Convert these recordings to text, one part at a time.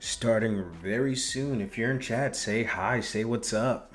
Starting very soon. If you're in chat, say hi, say what's up.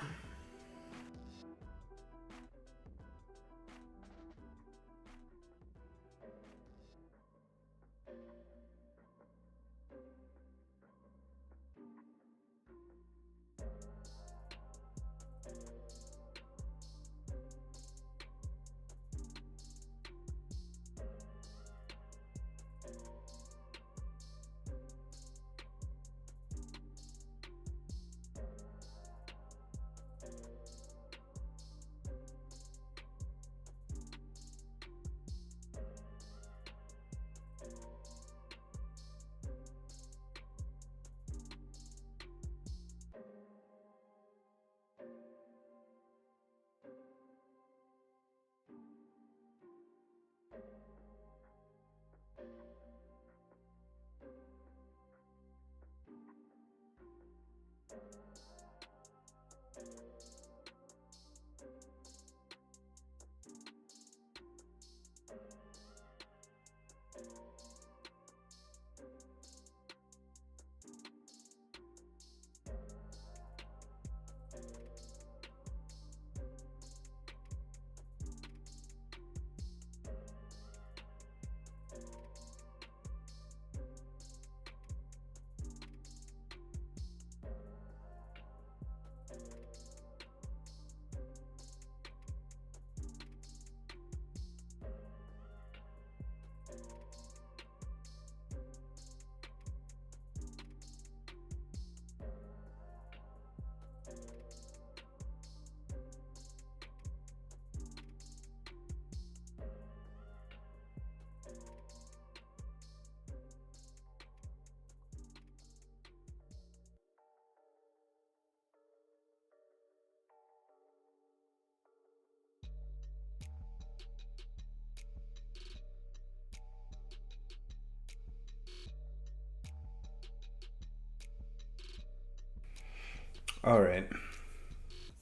All right.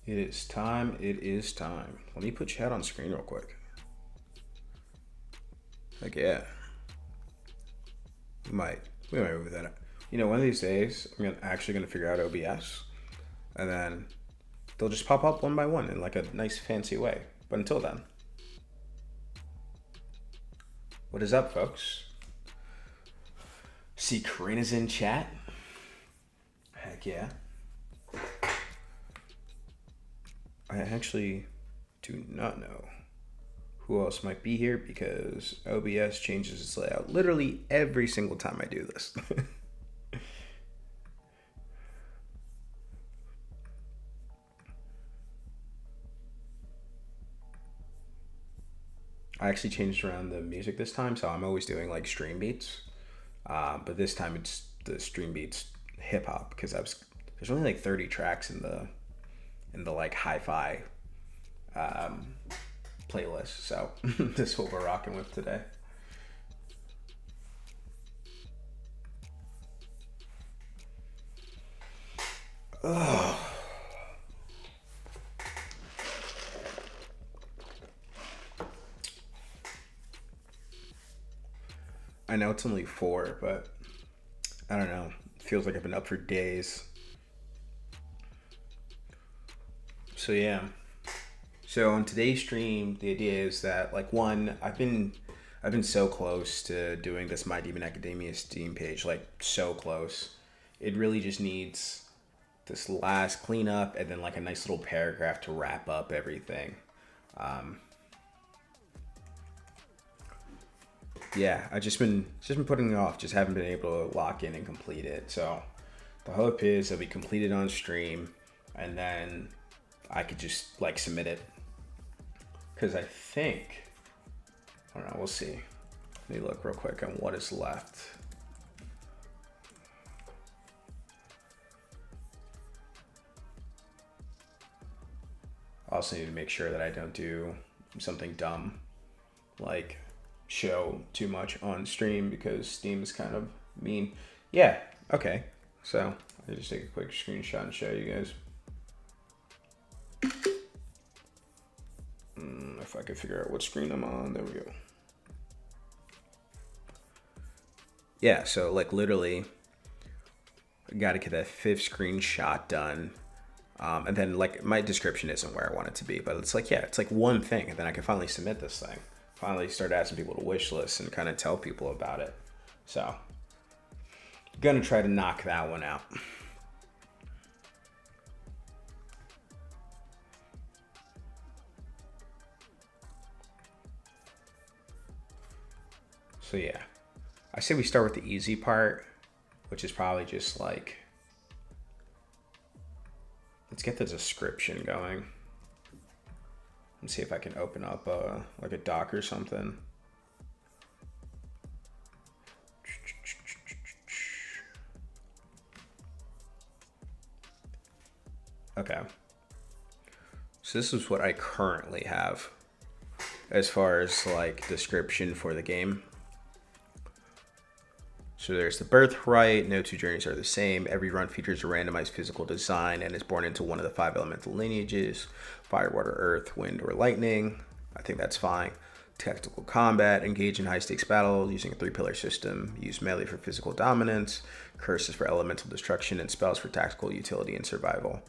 It is time. It is time. Let me put chat on screen real quick. Like, yeah. We might move that up. One of these days, actually gonna figure out OBS, and then they'll just pop up one by one in like a nice fancy way. But until then, what is up, folks? See, Karina's in chat. Heck yeah. I actually do not know who else might be here because OBS changes its layout literally every single time I do this. I actually changed around the music this time, so I'm always doing like stream beats, but this time it's the stream beats hip hop because there's only like 30 tracks in the like hi-fi playlist, so this is what we're rocking with today. Oh. I know it's only 4, but I don't know. It feels like I've been up for days. So yeah. So on today's stream, the idea is that like I've been so close to doing this My Demon Academia Steam page, like so close. It really just needs this last cleanup and then like a nice little paragraph to wrap up everything. Yeah, I just been putting it off, just haven't been able to lock in and complete it. So the hope is that we complete it on stream and then I could just like submit it. Because I don't know, we'll see. Let me look real quick on what is left. I also need to make sure that I don't do something dumb, like show too much on stream because Steam is kind of mean. Yeah, okay. So I just take a quick screenshot and show you guys. If I could figure out what screen I'm on, there we go. Yeah, so like literally, got to get that 5th screenshot done. And then like my description isn't where I want it to be, but it's like, yeah, it's like one thing. And then I can finally submit this thing. Finally start asking people to wish list and kind of tell people about it. So gonna try to knock that one out. So yeah, I say we start with the easy part, which is probably just like, let's get the description going. Let's see if I can open up like a doc or something. Okay. So this is what I currently have as far as like description for the game. So there's the birthright. No 2 journeys are the same. Every run features a randomized physical design and is born into one of the 5 elemental lineages: fire, water, earth, wind, or lightning. I think that's fine. Tactical combat. Engage in high stakes battle using a 3-pillar system. Use melee for physical dominance. Curses for elemental destruction, and spells for tactical utility and survival.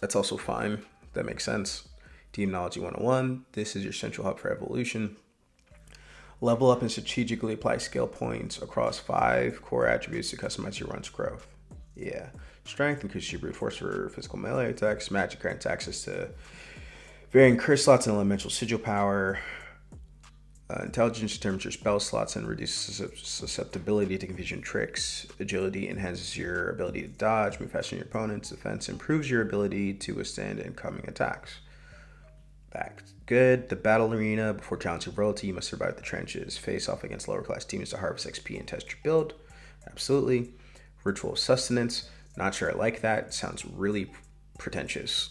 That's also fine. That makes sense. Demonology 101. This is your central hub for evolution. Level up and strategically apply skill points across 5 core attributes to customize your run's growth. Yeah. Strength increases your brute force for physical melee attacks. Magic grants access to varying curse slots and elemental sigil power. Intelligence determines your spell slots and reduces susceptibility to confusion tricks. Agility enhances your ability to dodge, move faster than your opponents. Defense improves your ability to withstand incoming attacks. That's good. The battle arena. Before challenging royalty, you must survive the trenches. Face off against lower class teams to harvest XP and test your build. Absolutely. Ritual of sustenance. Not sure I like that. Sounds really pretentious.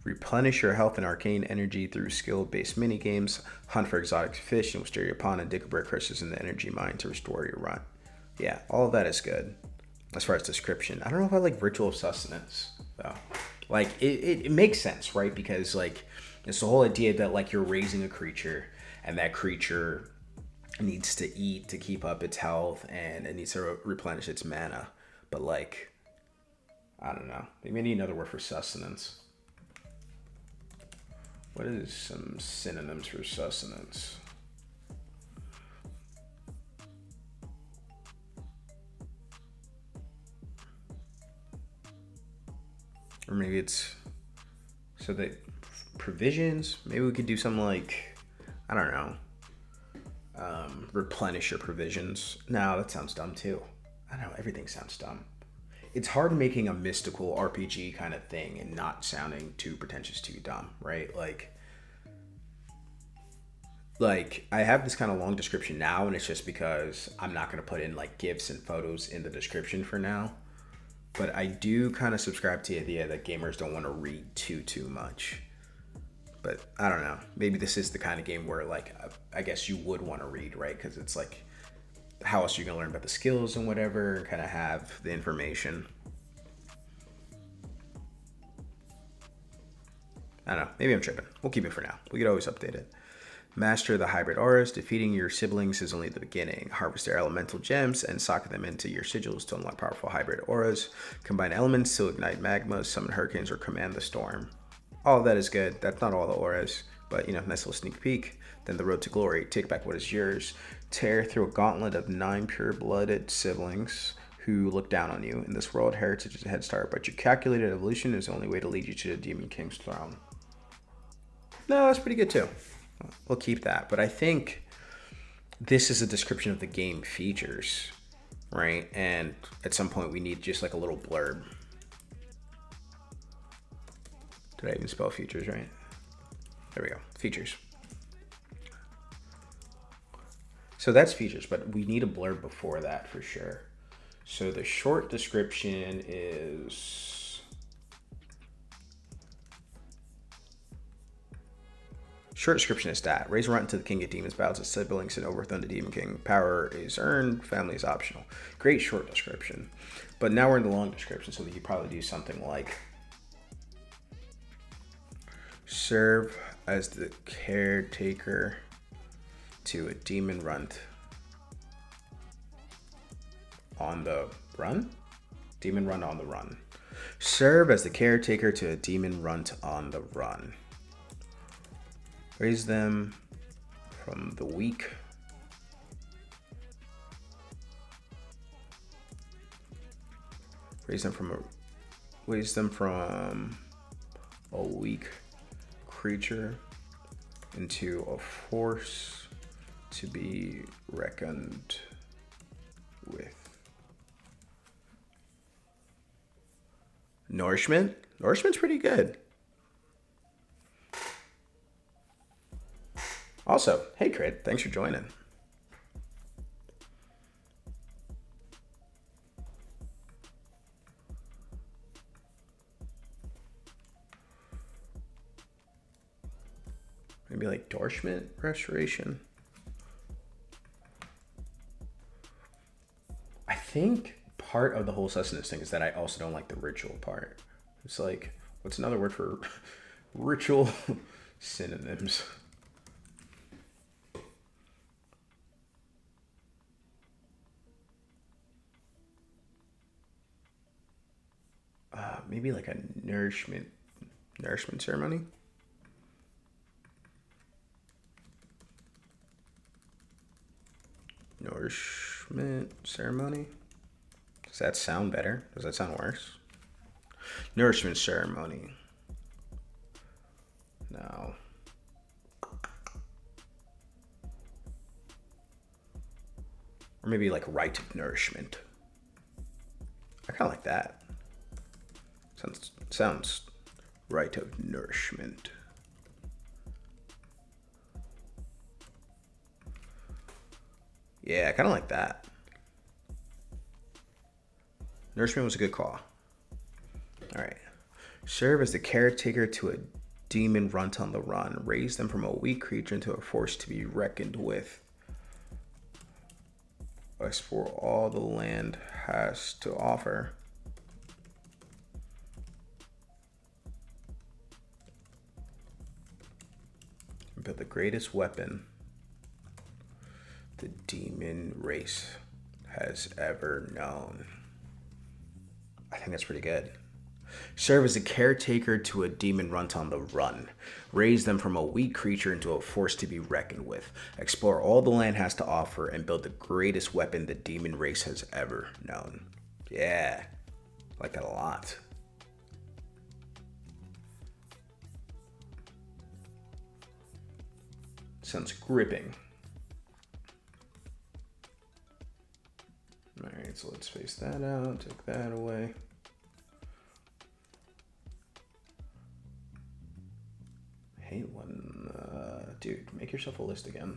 Replenish your health and arcane energy through skill-based minigames. Hunt for exotic fish and stir your pond and dig rare curses in the energy mine to restore your run. Yeah, all of that is good. As far as description, I don't know if I like ritual of sustenance though. Like it makes sense, right? Because like it's the whole idea that like you're raising a creature and that creature needs to eat to keep up its health and it needs to replenish its mana. But like, I don't know. They may need another word for sustenance. What is some synonyms for sustenance? Or maybe it's so that provisions. Maybe we could do something like, I don't know, replenish your provisions. No, that sounds dumb too. I don't know. Everything sounds dumb. It's hard making a mystical RPG kind of thing and not sounding too pretentious, too dumb, right? Like I have this kind of long description now, and it's just because I'm not going to put in like GIFs and photos in the description for now. But I do kind of subscribe to the idea that gamers don't want to read too much. But I don't know. Maybe this is the kind of game where like I guess you would want to read, right? Because it's like, how else are you going to learn about the skills and whatever, and kind of have the information. I don't know. Maybe I'm tripping. We'll keep it for now. We could always update it. Master the hybrid auras. Defeating your siblings is only the beginning. Harvest their elemental gems and sock them into your sigils to unlock powerful hybrid auras. Combine elements to ignite magma, summon hurricanes, or command the storm. All of that is good. That's not all the auras, but nice little sneak peek. Then the road to glory. Take back what is yours. Tear through a gauntlet of 9 pure-blooded siblings who look down on you. In this world, heritage is a head start, but your calculated evolution is the only way to lead you to the Demon King's throne. No, that's pretty good too. We'll keep that. But I think this is a description of the game features, right? And at some point we need just like a little blurb. Did I even spell features right? There we go. Features. So that's features, but we need a blurb before that for sure. So the short description is... Short description is that. Raise a run to the King of Demons, battles his siblings, and overthrow the Demon King. Power is earned, family is optional. Great short description. But now we're in the long description, so we could probably do something like... Serve as the caretaker to a demon runt. on the run. Demon run on the run. Serve as the caretaker to a demon runt on the run. Raise them from the weak. Raise them from a weak creature into a force to be reckoned with. Nourishment? Nourishment's pretty good. Also, hey Crit, thanks for joining. Maybe like Nourishment Restoration. I think part of the whole sustenance thing is that I also don't like the ritual part. It's like, what's another word for ritual? Synonyms. Maybe like a nourishment ceremony. Nourishment ceremony. Does that sound better? Does that sound worse? Nourishment ceremony. No. Or maybe like rite of nourishment. I kind of like that. Sounds rite of nourishment. Yeah, I kind of like that. Nourishment was a good call. All right. Serve as the caretaker to a demon runt on the run. Raise them from a weak creature into a force to be reckoned with. Explore all the land has to offer. Build the greatest weapon the demon race has ever known. I think that's pretty good. Serve as a caretaker to a demon runt on the run. Raise them from a weak creature into a force to be reckoned with. Explore all the land has to offer and build the greatest weapon the demon race has ever known. Yeah, I like that a lot. Sounds gripping. All right, so let's face that out, take that away. I hate when, dude, make yourself a list again.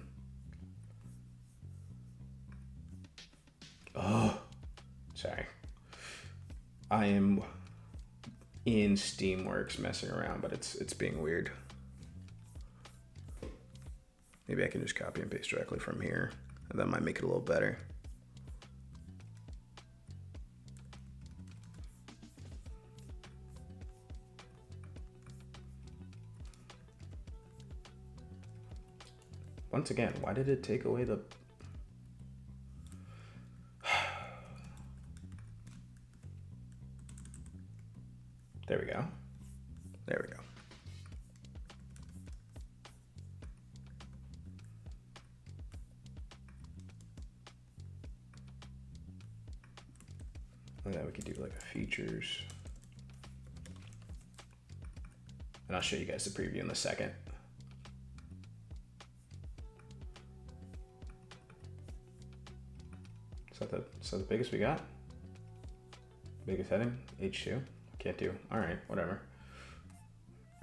Oh, sorry. I am in Steamworks messing around, but it's being weird. Maybe I can just copy and paste directly from here, and that might make it a little better. Once again, why did it take away the... There we go. There we go. And then we could do like a features. And I'll show you guys the preview in a second. Is that the biggest we got? Biggest heading? H2? Can't do. All right, whatever.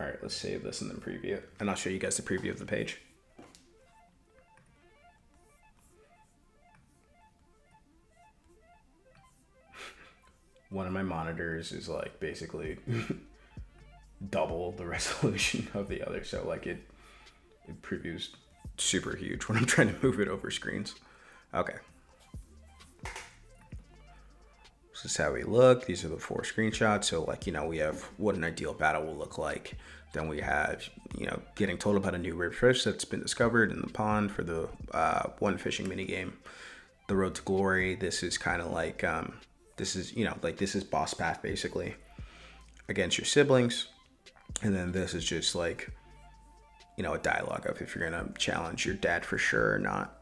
All right, let's save this and then preview it. And I'll show you guys the preview of the page. One of my monitors is like basically double the resolution of the other. So like it previews super huge when I'm trying to move it over screens. Okay. This is how we look. These are the 4 screenshots. So like, you know, we have what an ideal battle will look like. Then we have, you know, getting told about a new rare fish that's been discovered in the pond for the one fishing mini game. the road to glory. This is kind of like, this is, like this is boss path basically against your siblings. And then this is just like, a dialogue of if you're going to challenge your dad for sure or not.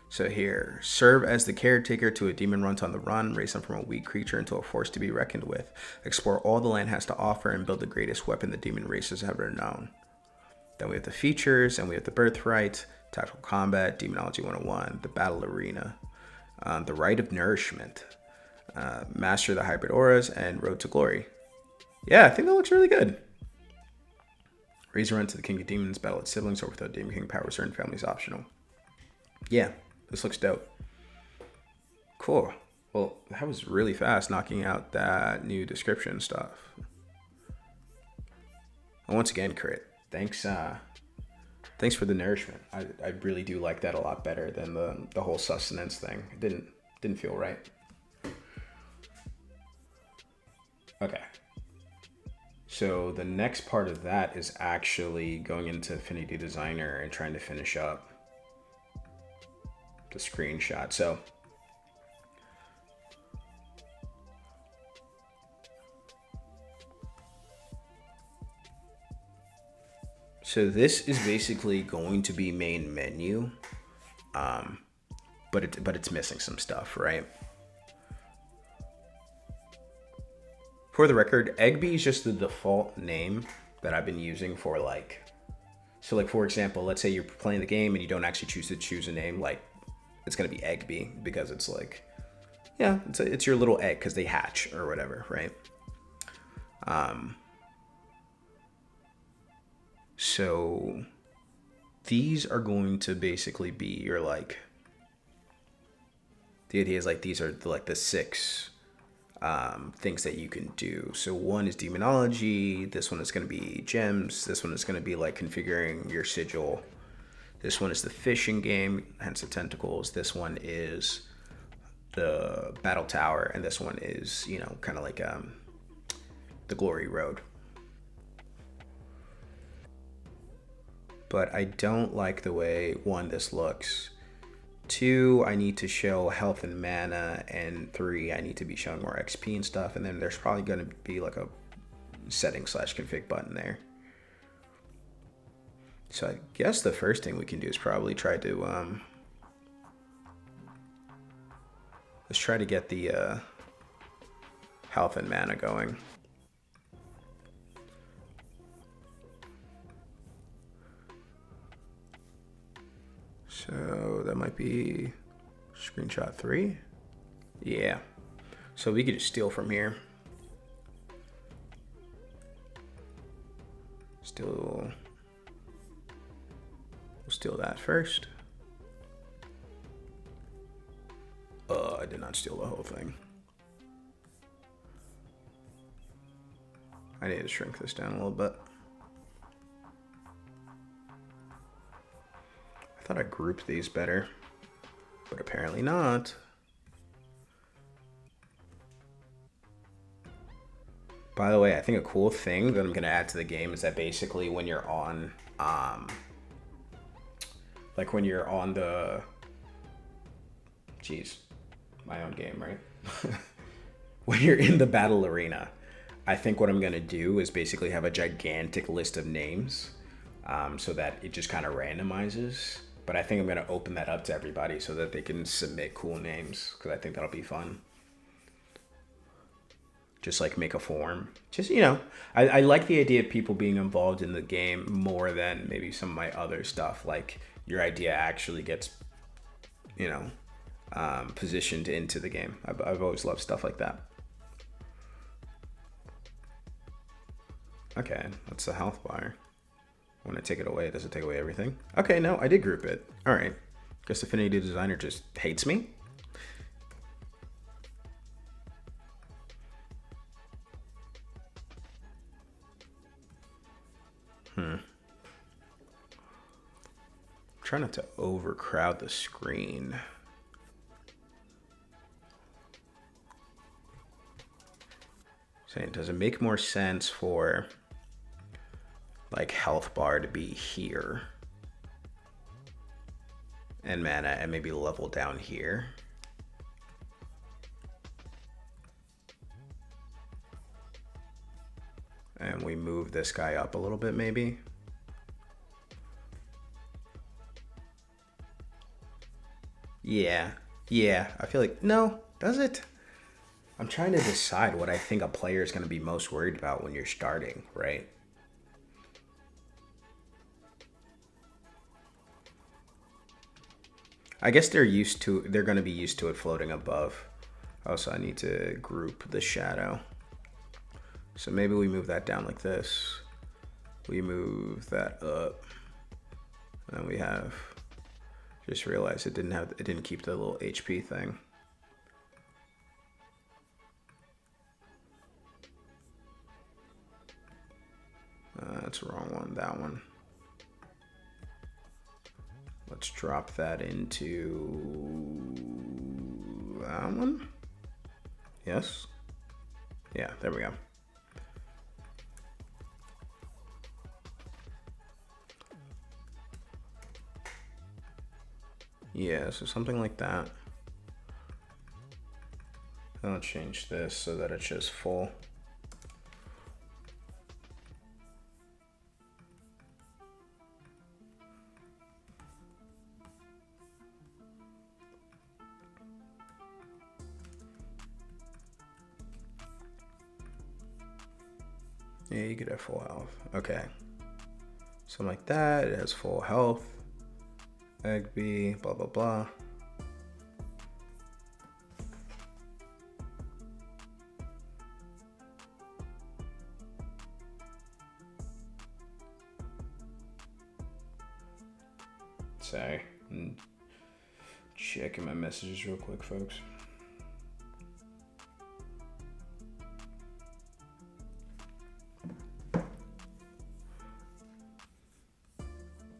So here, serve as the caretaker to a demon runt on the run, raise them from a weak creature into a force to be reckoned with. Explore all the land has to offer and build the greatest weapon the demon race has ever known. Then we have the features, and we have the birthright, tactical combat, demonology 101, the battle arena, the rite of nourishment, master the hybrid auras, and road to glory. Yeah, I think that looks really good. Raise a run to the king of demons, battle its siblings, or without demon king powers, earn family's optional. Yeah, this looks dope. Cool. Well, that was really fast, knocking out that new description stuff. And once again, Crit, thanks for the nourishment. I really do like that a lot better than the whole sustenance thing. It didn't feel right. Okay. So the next part of that is actually going into Affinity Designer and trying to finish up the screenshot. So this is basically going to be main menu, but it's missing some stuff, right? For the record, Eggbee is just the default name that I've been using for so for example, let's say you're playing the game and you don't actually choose a name, like it's gonna be Eggbee because it's like, yeah, it's your little egg because they hatch or whatever, right? So these are going to basically be your the idea is these are the 6 things that you can do. So one is demonology. This one is going to be gems. This one is going to be configuring your sigil. This one is the fishing game, hence the tentacles. This one is the battle tower, and this one is kind of like the glory road. But I don't like the way, 1, this looks. 2, I need to show health and mana, and 3, I need to be showing more XP and stuff. And then there's probably going to be a setting/config button there. So I guess the first thing we can do is probably try to let's try to get the health and mana going. So that might be screenshot 3. Yeah. So we could just steal from here. We'll steal that first. I did not steal the whole thing. I need to shrink this down a little bit. I thought I grouped these better, but apparently not. By the way, I think a cool thing that I'm going to add to the game is that basically when you're on, when you're on the, my own game, right? When you're in the battle arena, I think what I'm going to do is basically have a gigantic list of names so that it just kind of randomizes. But I think I'm going to open that up to everybody so that they can submit cool names, because I think that'll be fun. Just make a form. Just, I like the idea of people being involved in the game more than maybe some of my other stuff. Like your idea actually gets, positioned into the game. I've always loved stuff like that. Okay, that's the health bar. When I take it away, does it take away everything? Okay, no, I did group it. All right. Guess Affinity Designer just hates me. Try not to overcrowd the screen. Saying, does it make more sense for health bar to be here and mana and maybe level down here. And we move this guy up a little bit maybe. Yeah, I feel like, no, does it? I'm trying to decide what I think a player is going to be most worried about when you're starting, right? I guess they're going to be used to it floating above. Also, I need to group the shadow. So maybe we move that down like this. We move that up. And we have, just realized it didn't keep the little HP thing. That's the wrong one, that one. Let's drop that into that one. Yes. Yeah, there we go. Yeah, so something like that. I'll change this so that it's just full. Yeah, you could have full health. Okay. Something like that. It has full health. Egg B, blah, blah, blah. Sorry. I'm checking my messages real quick, folks.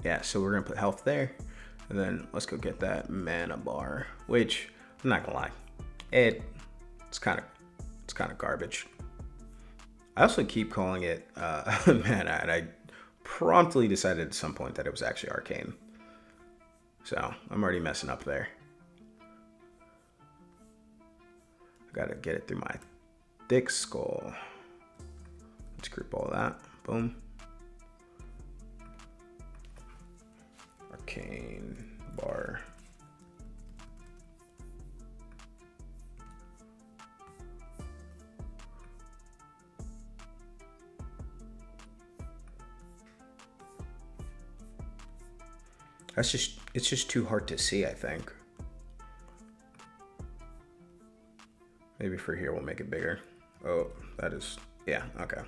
Yeah, so we're gonna put health there, and then let's go get that mana bar, which I'm not gonna lie, it's kind of garbage. I also keep calling it mana, and I promptly decided at some point that it was actually arcane. So I'm already messing up there. I gotta get it through my thick skull. Let's group all that. Boom. Arcane bar. It's just too hard to see, I think. Maybe for here we'll make it bigger. Oh, that is, yeah, okay.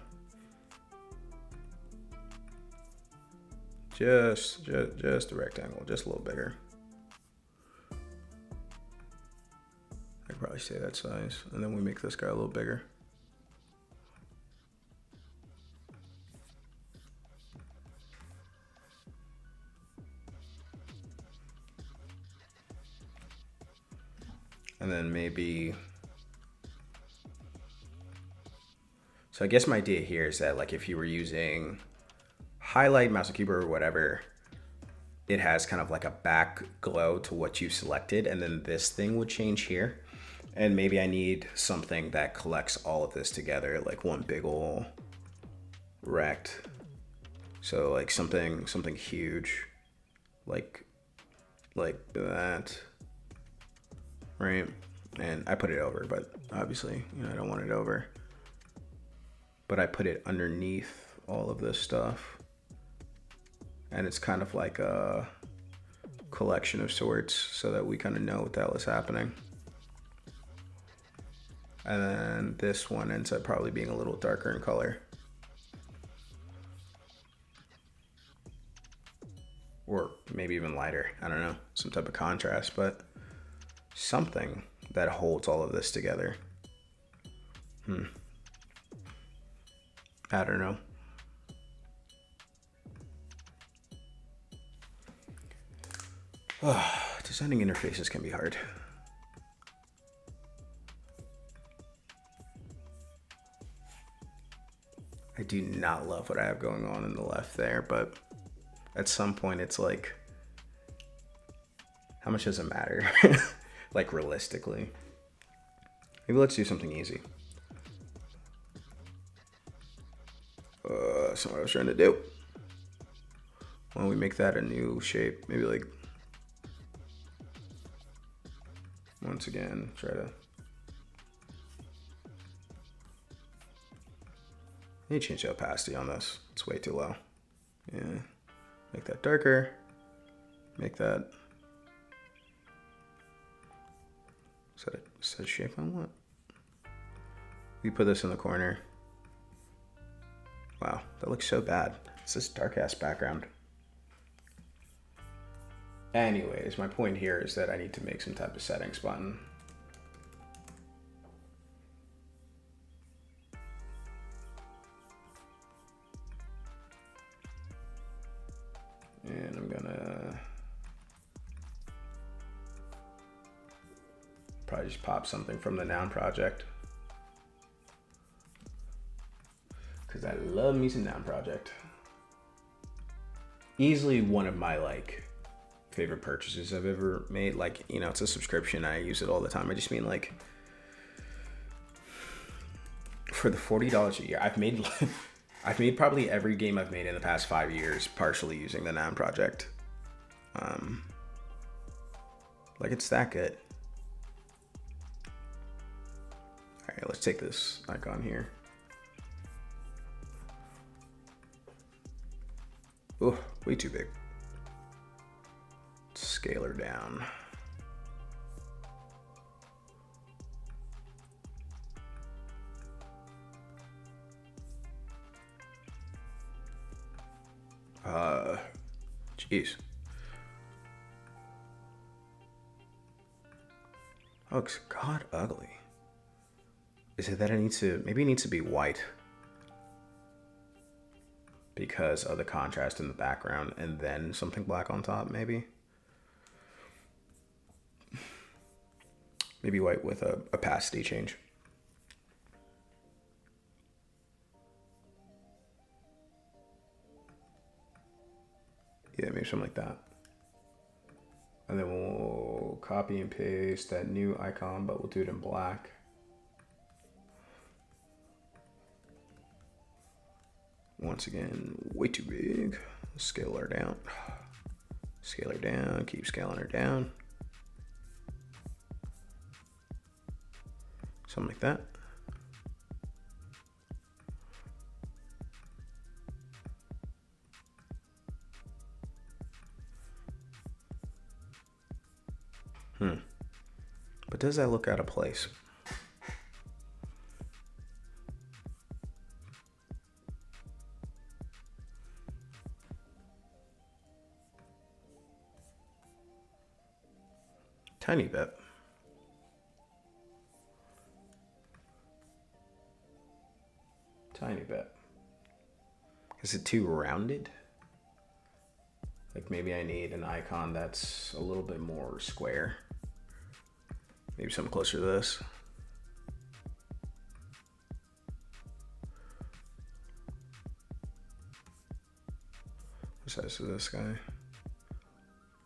Just a rectangle, just a little bigger. I could probably stay that size, and then we make this guy a little bigger. And then maybe, so I guess my idea here is that, like, if you were using highlight, mouse and keyboard, or whatever, it has kind of like a back glow to what you selected, and then this thing would change here. And maybe I need something that collects all of this together, like one big ol' rect. So like something huge, like that, right? And I put it over, but obviously, you know, I don't want it over. But I put it underneath all of this stuff. And it's kind of like a collection of sorts so that we kind of know what the hell is happening. And then this one ends up probably being a little darker in color. Or maybe even lighter, I don't know, some type of contrast, but something that holds all of this together. I don't know. Designing interfaces can be hard. I do not love what I have going on in the left there, but at some point it's like, How much does it matter? Like realistically. Maybe let's do something easy. That's not what I was trying to do. Why don't we make that a new shape? Maybe like, once again, try to. I need to change the opacity on this. It's way too low. Yeah. Make that darker. Make that. Set a shape I want. We put this in the corner. Wow, that looks so bad. It's this dark ass background. Anyways, my point here is that I need to make some type of settings button. And I'm gonna probably just pop something from the noun project. Because I love me some noun project. Easily one of my like favorite purchases I've ever made. Like, you know, it's a subscription. I use it all the time. I just mean like for the $40 a year, I've made probably every game I've made in the past 5 years partially using the noun project. Like it's that good. All right, let's take this icon here. Oh, way too big. Scale her down. Jeez. Oh, it's god ugly. Is it that maybe it needs to be white because of the contrast in the background and then something black on top, maybe? Maybe white with a opacity change. Yeah, maybe something like that. And then we'll copy and paste that new icon, but we'll do it in black. Once again, way too big. Scale her down. Scale her down, keep scaling her down. Something like that. But does that look out of place? Tiny bit. Tiny bit. Is it too rounded? Like maybe I need an icon that's a little bit more square. Maybe something closer to this. What size is this guy?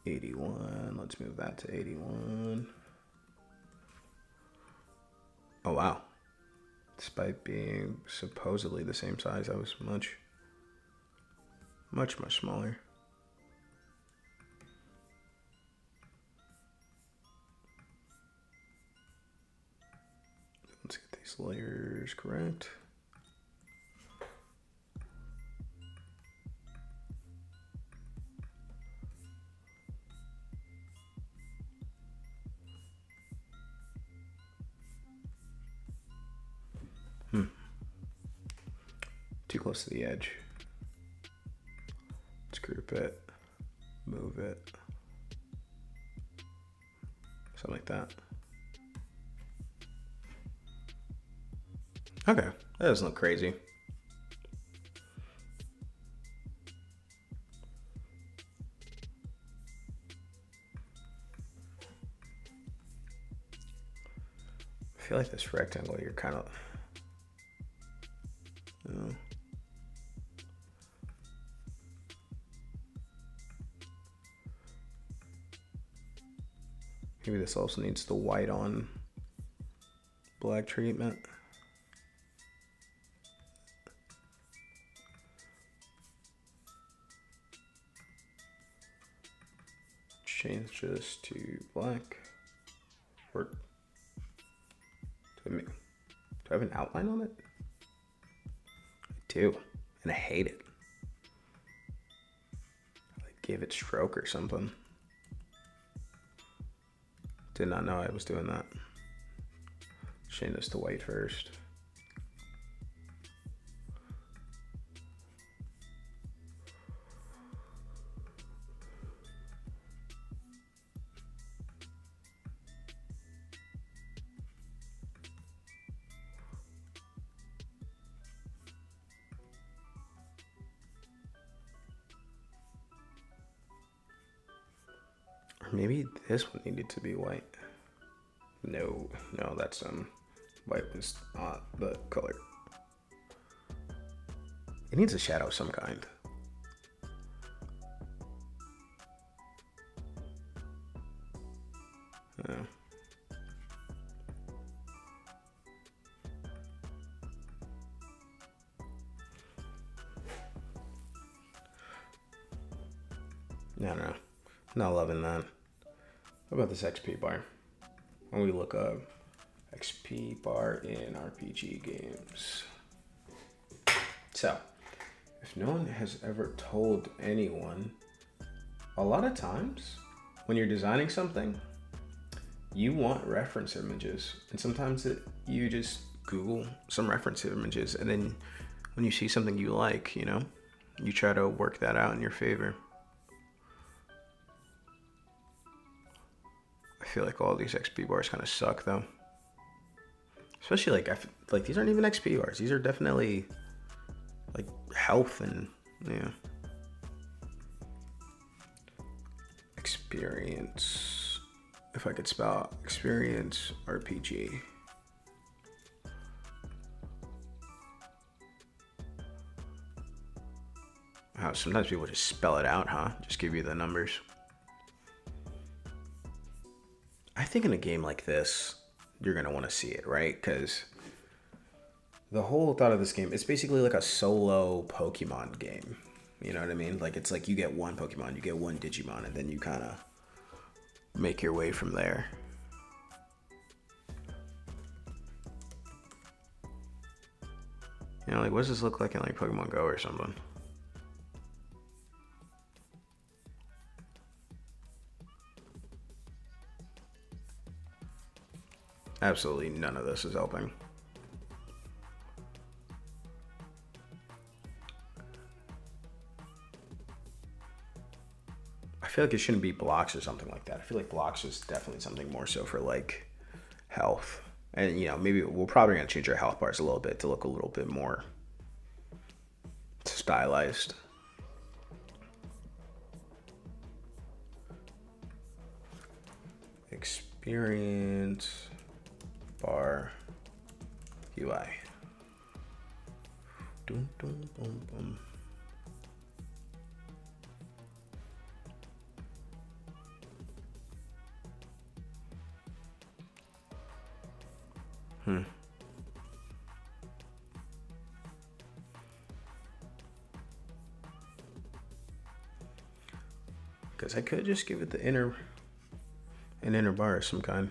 81. Let's move that to 81. Oh, wow. Despite being supposedly the same size, I was much smaller. Let's get these layers correct. Too close to the edge. Let's group it, move it, something like that. Okay, that doesn't look crazy. I feel like this rectangle here kind of, Maybe this also needs the white on black treatment. Change this to black. Or do I have an outline on it? I do, and I hate it. I gave it stroke or something. Did not know I was doing that. Change this to white first. Maybe this one needed to be white. No, that's white was not the color. It needs a shadow of some kind. Yeah. No, not loving that. What about this XP bar? When we look up XP bar in RPG games. So, if no one has ever told anyone, a lot of times when you're designing something, you want reference images. And sometimes you just Google some reference images, and then when you see something you like, you try to work that out in your favor. I feel like all these XP bars kind of suck though. Especially like these aren't even XP bars. These are definitely like health and experience. If I could spell experience RPG. Wow, sometimes people just spell it out, huh? Just give you the numbers. I think in a game like this, you're going to want to see it, right? Because the whole thought of this game, it's basically like a solo Pokemon game. You know what I mean? Like, it's like you get one Pokemon, you get one Digimon, and then you kind of make your way from there. Like, what does this look like in, like, Pokemon Go or something? Absolutely none of this is helping. I feel like it shouldn't be blocks or something like that. I feel like blocks is definitely something more so for like health. And maybe we're probably gonna change our health bars a little bit to look a little bit more stylized. Experience bar UI. Dun, dun, bum, bum. Because I could just give it an inner bar of some kind.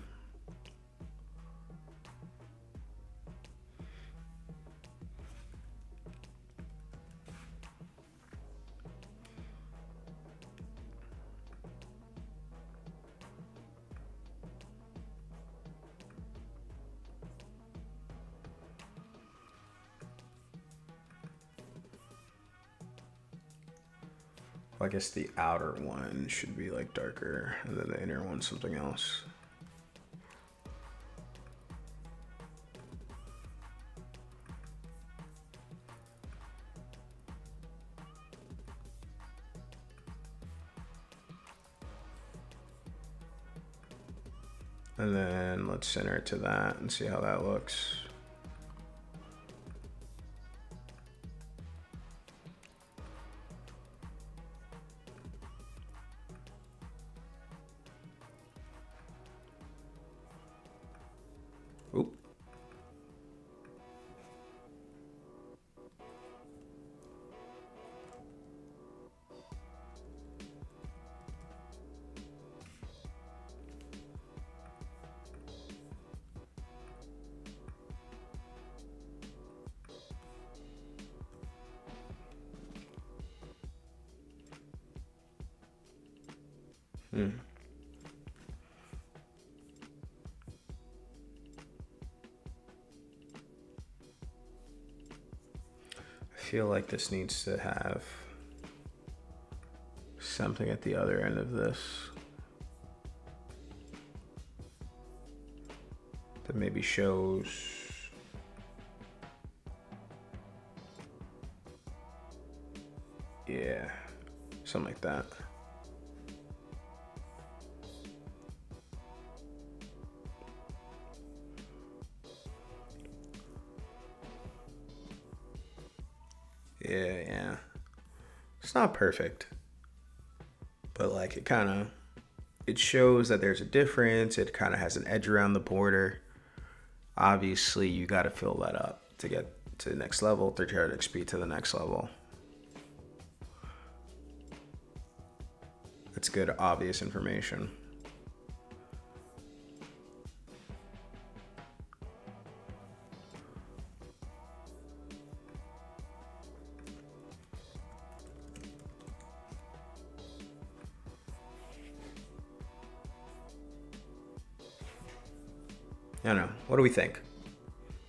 I guess the outer one should be like darker, and then the inner one something else. And then let's center it to that and see how that looks. Oop. I feel like this needs to have something at the other end of this that maybe shows something like that. Yeah. It's not perfect, but like it shows that there's a difference. It kind of has an edge around the border. Obviously, you got to fill that up to get to the next level, 30 XP to the next level. That's good, obvious information. I don't know. What do we think?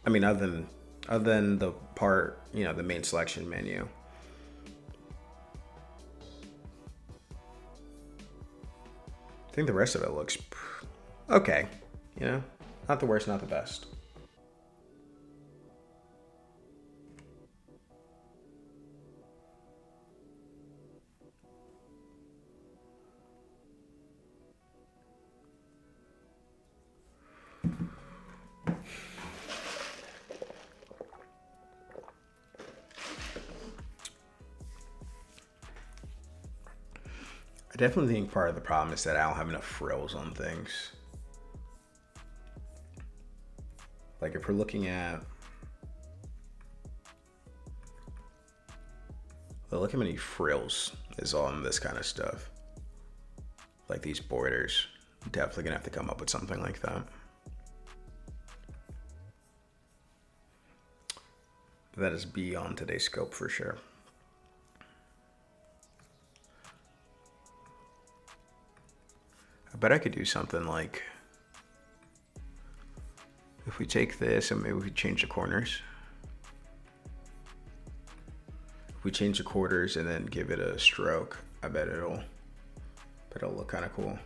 I mean, other than the part, the main selection menu. I think the rest of it looks okay. Not the worst, not the best. I definitely think part of the problem is that I don't have enough frills on things. Like if we're looking at, look how many frills is on this kind of stuff. Like these borders. Definitely gonna have to come up with something like that. That is beyond today's scope for sure. I bet I could do something like, if we take this and maybe we change the corners. If we change the quarters and then give it a stroke, I bet it'll look kind of cool.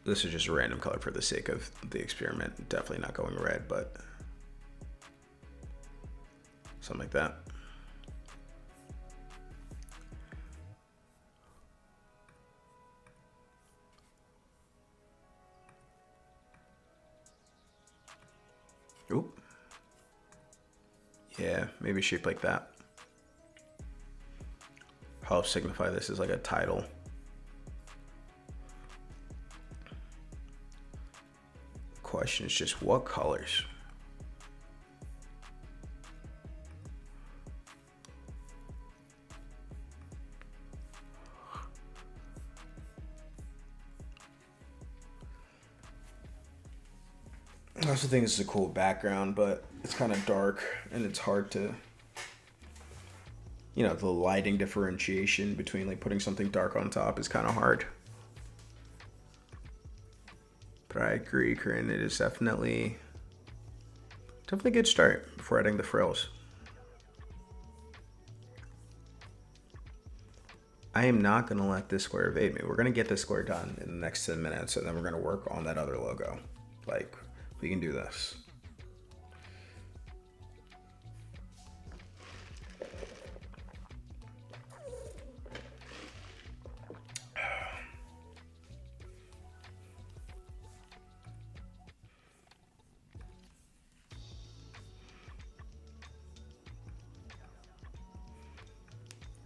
This is just a random color for the sake of the experiment. Definitely not going red, but something like that. Oop. Yeah, maybe shape like that. I'll signify this as like a title. The question is just what colors? I also think this is a cool background, but it's kind of dark and it's hard to, the lighting differentiation between like putting something dark on top is kind of hard. But I agree, Corinne, it is definitely a good start before adding the frills. I am not going to let this square evade me. We're going to get this square done in the next 10 minutes, and then we're going to work on that other logo. Like, we can do this.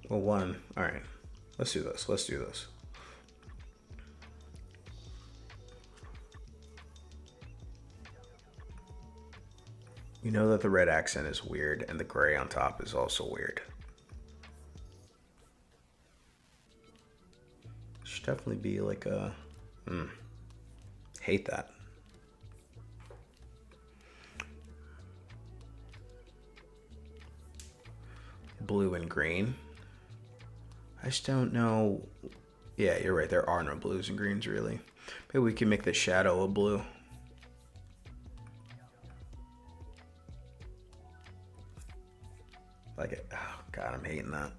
Well, all right, let's do this. You know that the red accent is weird and the gray on top is also weird. Should definitely be like a... hate that. Blue and green. I just don't know. Yeah, you're right. There are no blues and greens really. Maybe we can make the shadow a blue. Like it. Oh, God, I'm hating that.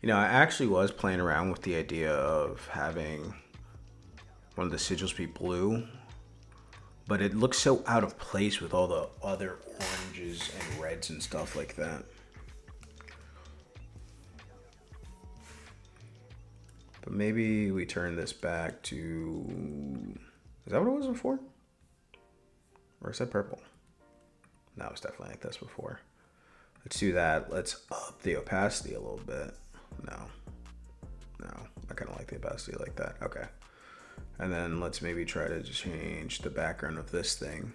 You know, I actually was playing around with the idea of having one of the sigils be blue, but it looks so out of place with all the other oranges and reds and stuff like that. But maybe we turn this back to... Is that what it was before? Or is that purple? No, it was definitely like this before. Let's do that. Let's up the opacity a little bit. No. I kind of like the opacity like that. Okay. And then let's maybe try to change the background of this thing.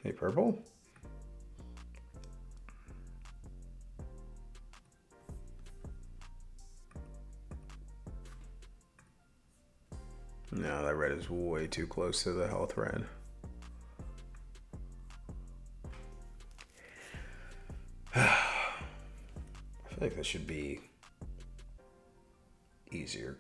Hey, purple? No, that red is way too close to the health red. I feel like this should be easier.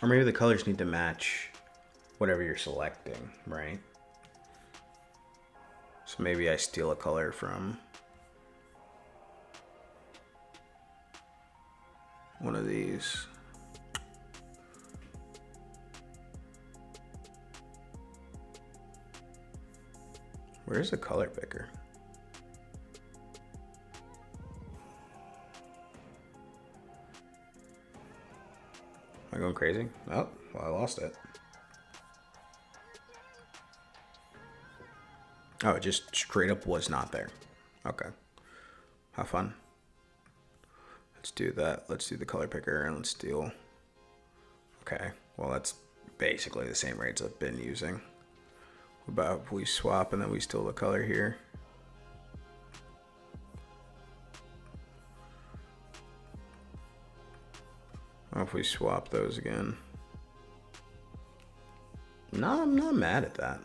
Or maybe the colors need to match whatever you're selecting, right? So maybe I steal a color from one of these. Where's the color picker? Am I going crazy? Oh, well, I lost it. Oh, it just straight up was not there. Okay. Have fun. Let's do that. Let's do the color picker and let's steal. Okay. Well, that's basically the same rates I've been using. What about if we swap and then we steal the color here? What if we swap those again? No, I'm not mad at that.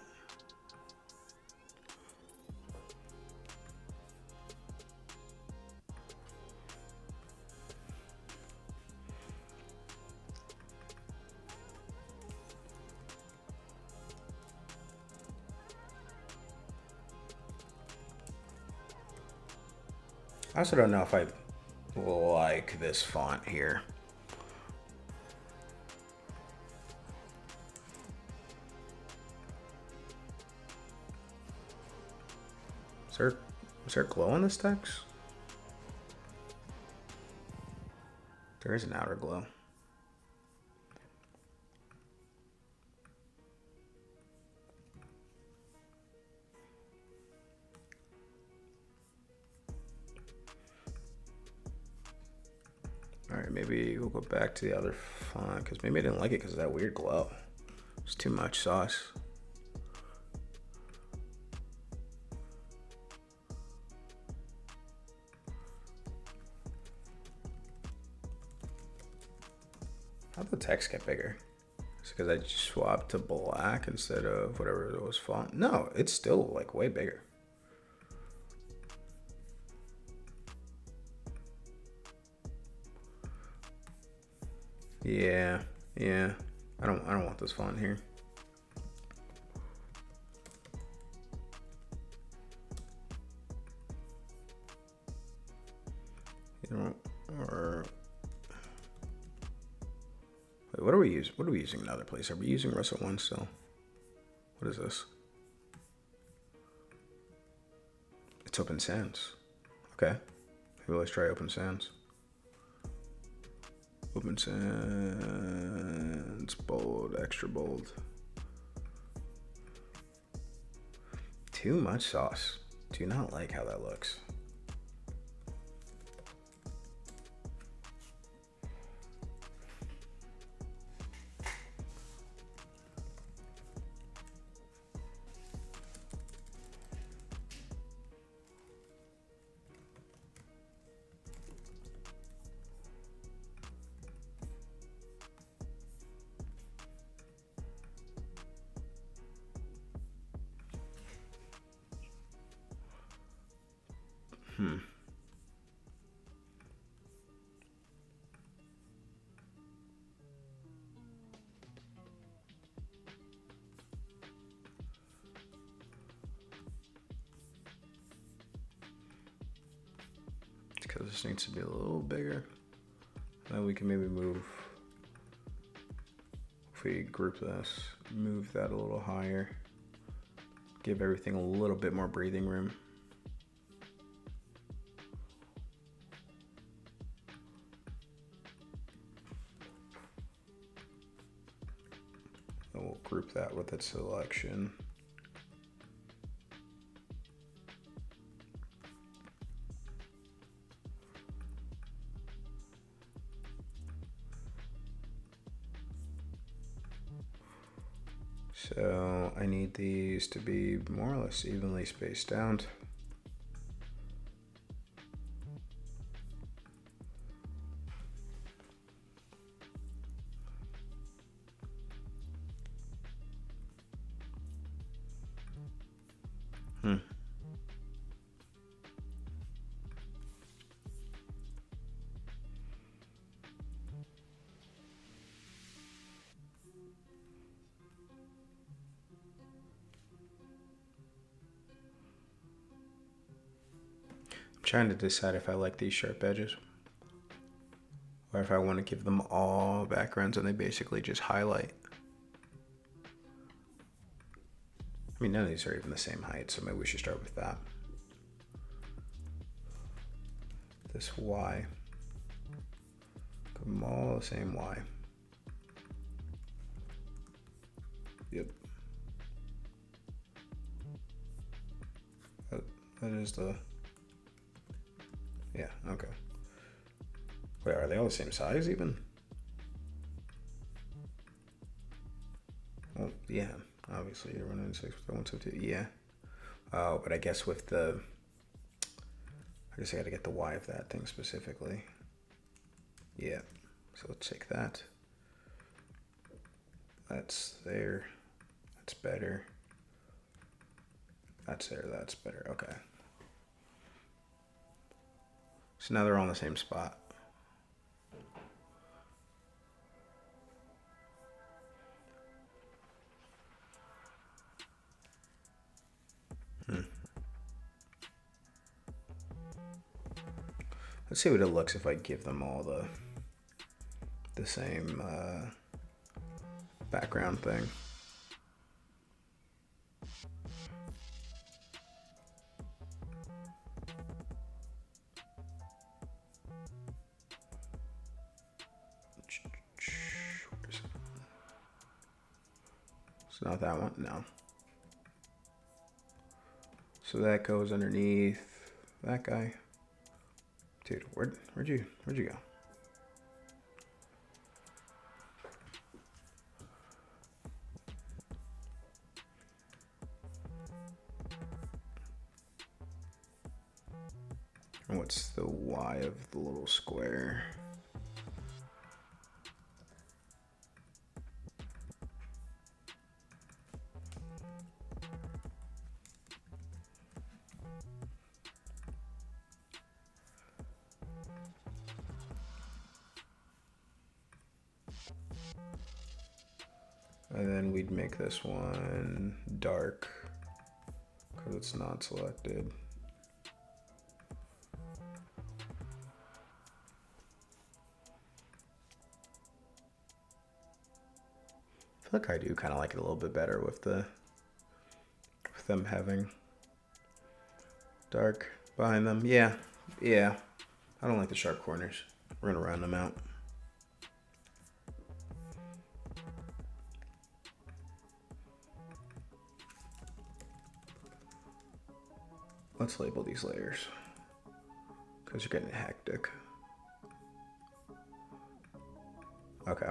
I also don't know if I like this font here. Is there glow in this text? There is an outer glow. maybe we'll go back to the other font because maybe I didn't like it because of that weird glow. It's too much sauce. How'd the text get bigger? It's because I just swapped to black instead of whatever it was font. No, it's still like way bigger. Yeah. I don't want this font here. You know, or wait, what are we using? What are we using in another place? Are we using Russell 1 still? What is this? It's Open Sans. Okay. Maybe let's try Open Sans. Open Sans, bold, extra bold. Too much sauce. Do not like how that looks. Because this needs to be a little bigger. Then we can maybe move, if we group this, move that a little higher. Give everything a little bit more breathing room. And we'll group that with its selection. So I need these to be more or less evenly spaced out. Trying to decide if I like these sharp edges or if I want to give them all backgrounds and they basically just highlight. I mean, none of these are even the same height, so maybe we should start with that. This Y. Give them all the same Y. Yep. That is the... Yeah, okay. Wait, are they all the same size even? Well, yeah, obviously you're 196 with the 172, yeah. Oh, but I guess with the, I guess I gotta get the Y of that thing specifically. Yeah, so let's take that. That's there, that's better. That's there, that's better, okay. So now they're all in the same spot. Let's see what it looks if I give them all the same background thing. It's not that one, no. So that goes underneath that guy. Dude, where'd you go? And what's the Y of the little square? And then we'd make this one dark because it's not selected. I feel like I do kind of like it a little bit better with them having dark behind them. Yeah. I don't like the sharp corners. We're gonna round them out. Let's label these layers because you're getting hectic. Okay.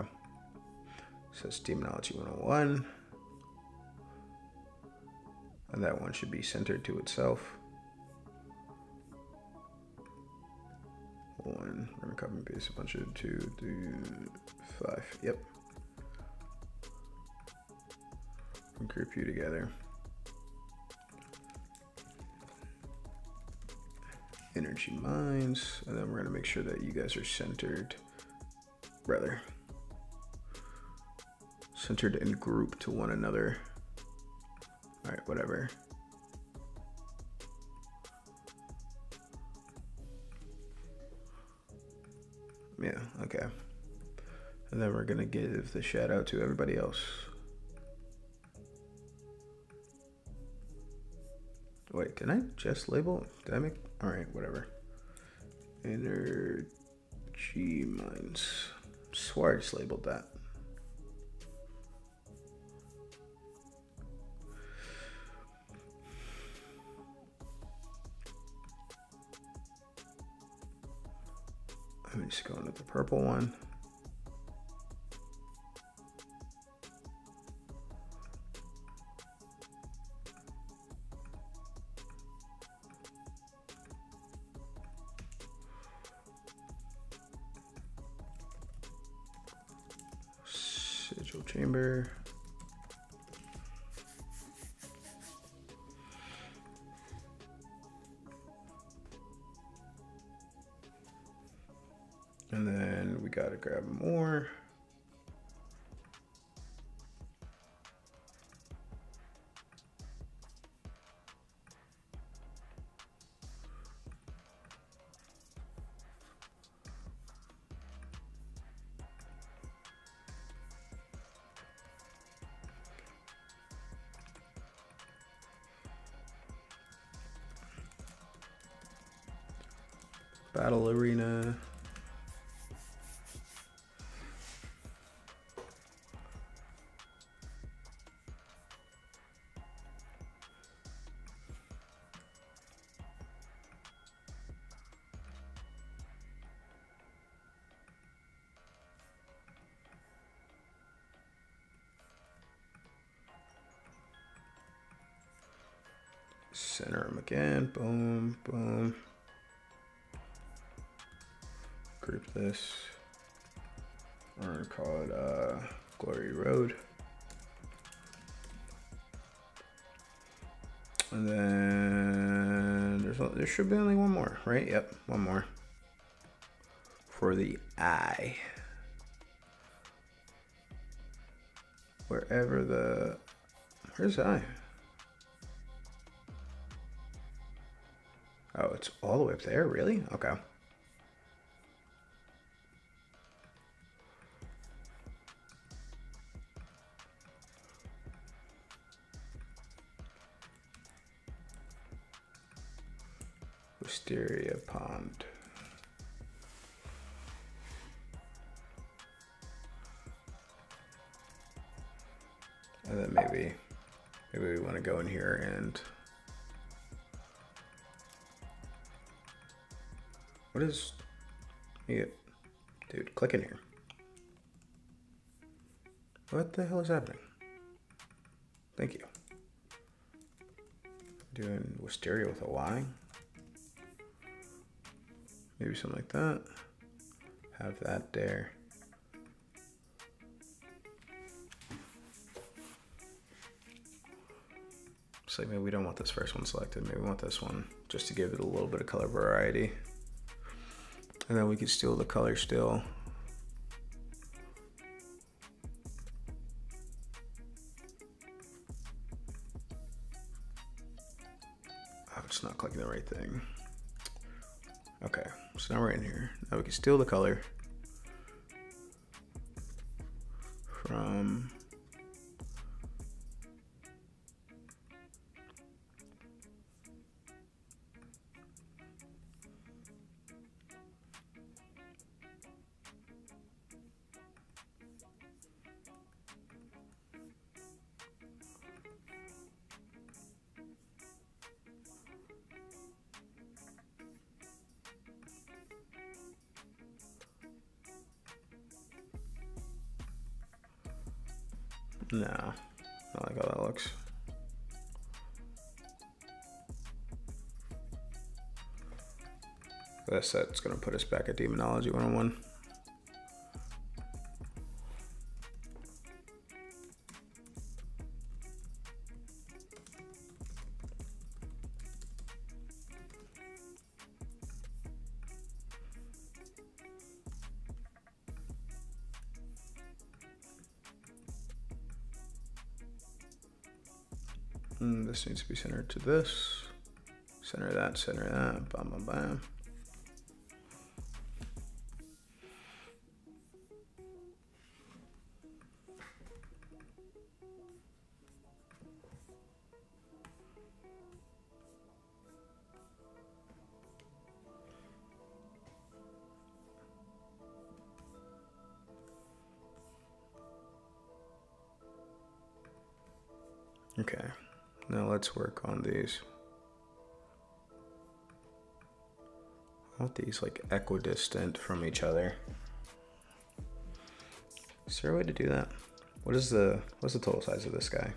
So it's Demonology 101. And that one should be centered to itself. One. We're gonna copy and paste a bunch of 2, 3, 5. Yep. And group you together. Energy mines, and then we're gonna make sure that you guys are centered, centered and grouped to one another. All right, whatever. Yeah, okay. And then we're gonna give the shout out to everybody else. Wait, did I just label? Did I make? All right, whatever. Energy mines. Swore I just labeled that. I'm just going with the purple one. Sigil chamber. And then we gotta grab more. Battle arena. Center them again. Boom, boom. Group this. We're gonna call it Glory Road. And then there should be only one more, right? Yep, one more. For the eye. Where's the eye? Oh, it's all the way up there, really? Okay. Wisteria Pond. And then maybe we want to go in here and what is dude, click in here. What the hell is happening? Thank you. Doing Wisteria with a Y. Maybe something like that. Have that there. It's like maybe we don't want this first one selected. Maybe we want this one just to give it a little bit of color variety. And then we could steal the color still. Oh, it's not clicking the right thing. Okay, so now we're in here. Now we can steal the color from no, I like how that looks. This set's gonna put us back at Demonology 101. This needs to be centered to this. Center that, bam, bam, bam. Okay, now let's work on these. I want these like equidistant from each other. Is there a way to do that? What's the total size of this guy?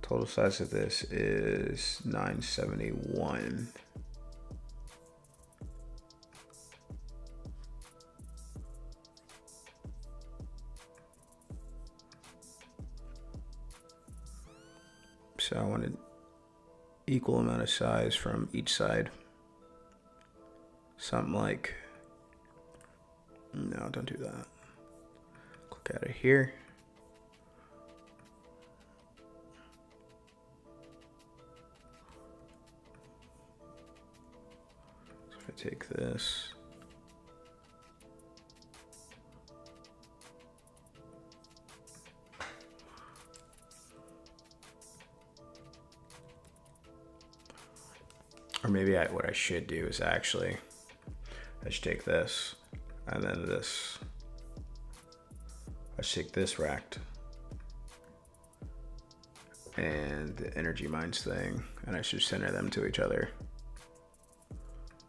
Total size of this is 971. So I wanted equal amount of size from each side. Something like, no, don't do that. Click out of here. So if I take this, or maybe what I should do is actually, I should take this, and then this. I should take this racked, and the energy mines thing, and I should center them to each other.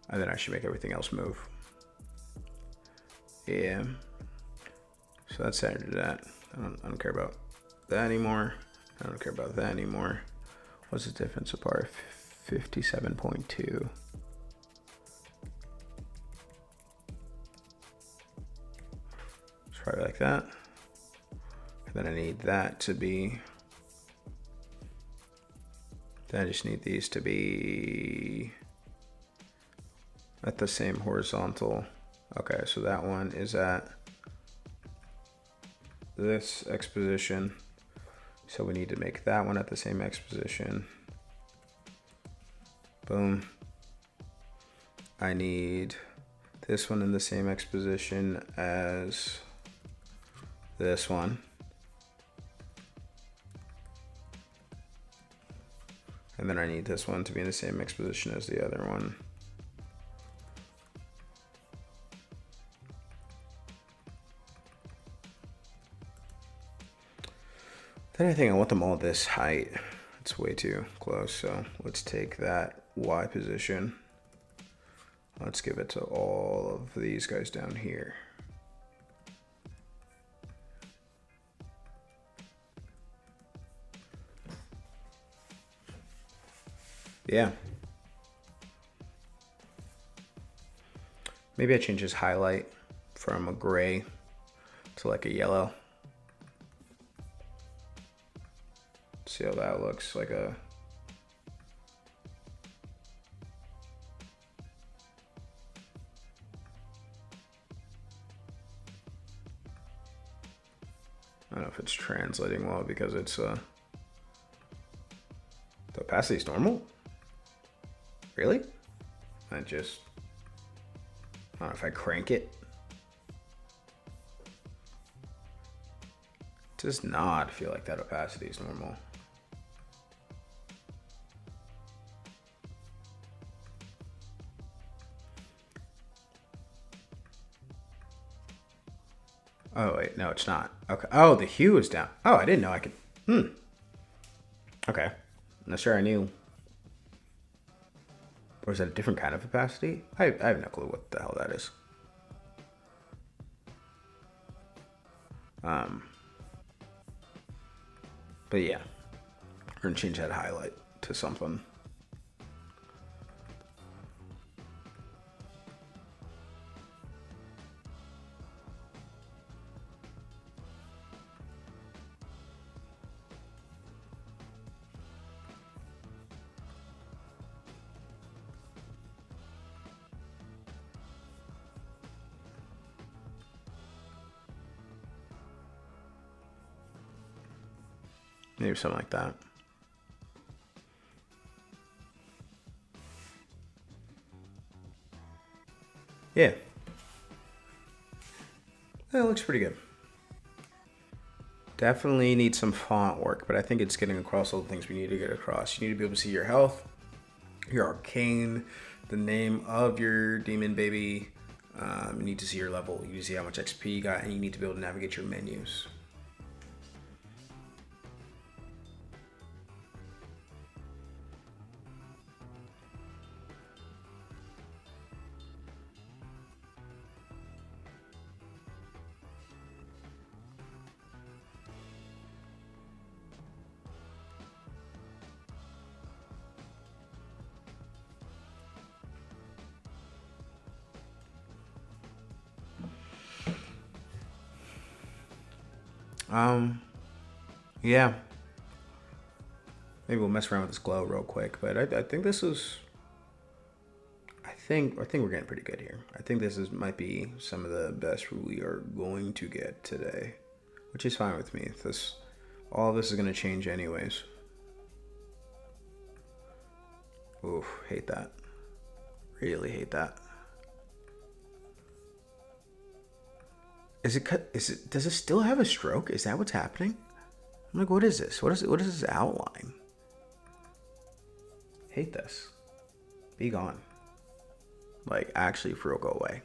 And then I should make everything else move. Yeah. So that's centered to that. I don't care about that anymore. I don't care about that anymore. What's the difference apart? 57.2. Probably like that. And then I need that to be, then I just need these to be at the same horizontal. Okay, so that one is at this X position. So we need to make that one at the same X position. Boom. I need this one in the same X position as this one. And then I need this one to be in the same X position as the other one. Then I think I want them all this height. It's way too close, so let's take that Y position. Let's give it to all of these guys down here. Yeah. Maybe I change his highlight from a gray to like a yellow. See how that looks like a... I don't know if it's translating well because it's the opacity is normal. Really? I don't know if I crank it. It does not feel like that opacity is normal. Oh, wait, no, it's not. Okay. Oh, the hue is down. Oh, I didn't know I could. Okay. Not sure I knew. Or is that a different kind of opacity? I have no clue what the hell that is. But yeah, we're gonna change that highlight to something. Maybe something like that. Yeah. That looks pretty good. Definitely need some font work, but I think it's getting across all the things we need to get across. You need to be able to see your health, your arcane, the name of your demon baby. You need to see your level. You need to see how much XP you got, and you need to be able to navigate your menus. Yeah. Maybe we'll mess around with this glow real quick, but I think this is... I think we're getting pretty good here. I think this might be some of the best we are going to get today, which is fine with me. All of this is going to change anyways. Oof, hate that. Really hate that. Does it still have a stroke? Is that what's happening? I'm like, what is this? What is this outline? Hate this. Be gone. Like, actually, for real, go away.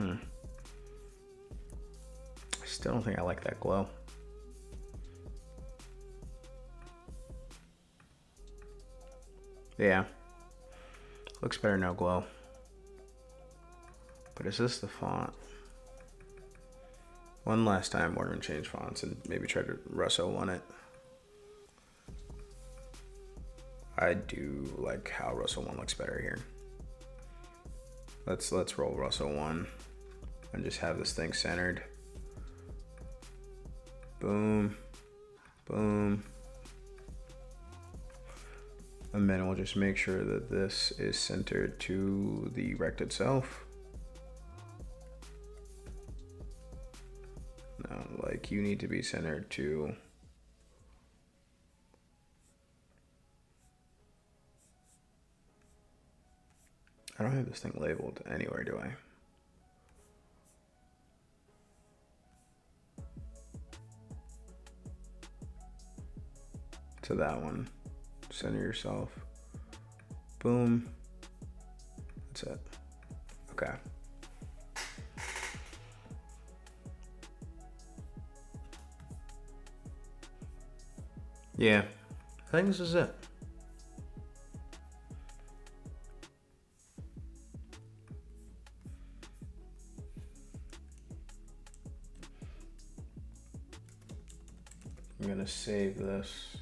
I still don't think I like that glow. Yeah. Looks better no glow. But is this the font? One last time we're gonna change fonts and maybe try to Russo on it. I do like how Russo 1 looks better here. Let's roll Russo 1 and just have this thing centered. Boom, boom. And then we'll just make sure that this is centered to the rect itself. Now, like, you need to be centered to I don't have this thing labeled anywhere, do I? To that one. Center yourself. Boom. That's it. Okay. Yeah. I think this is it. I'm gonna save this.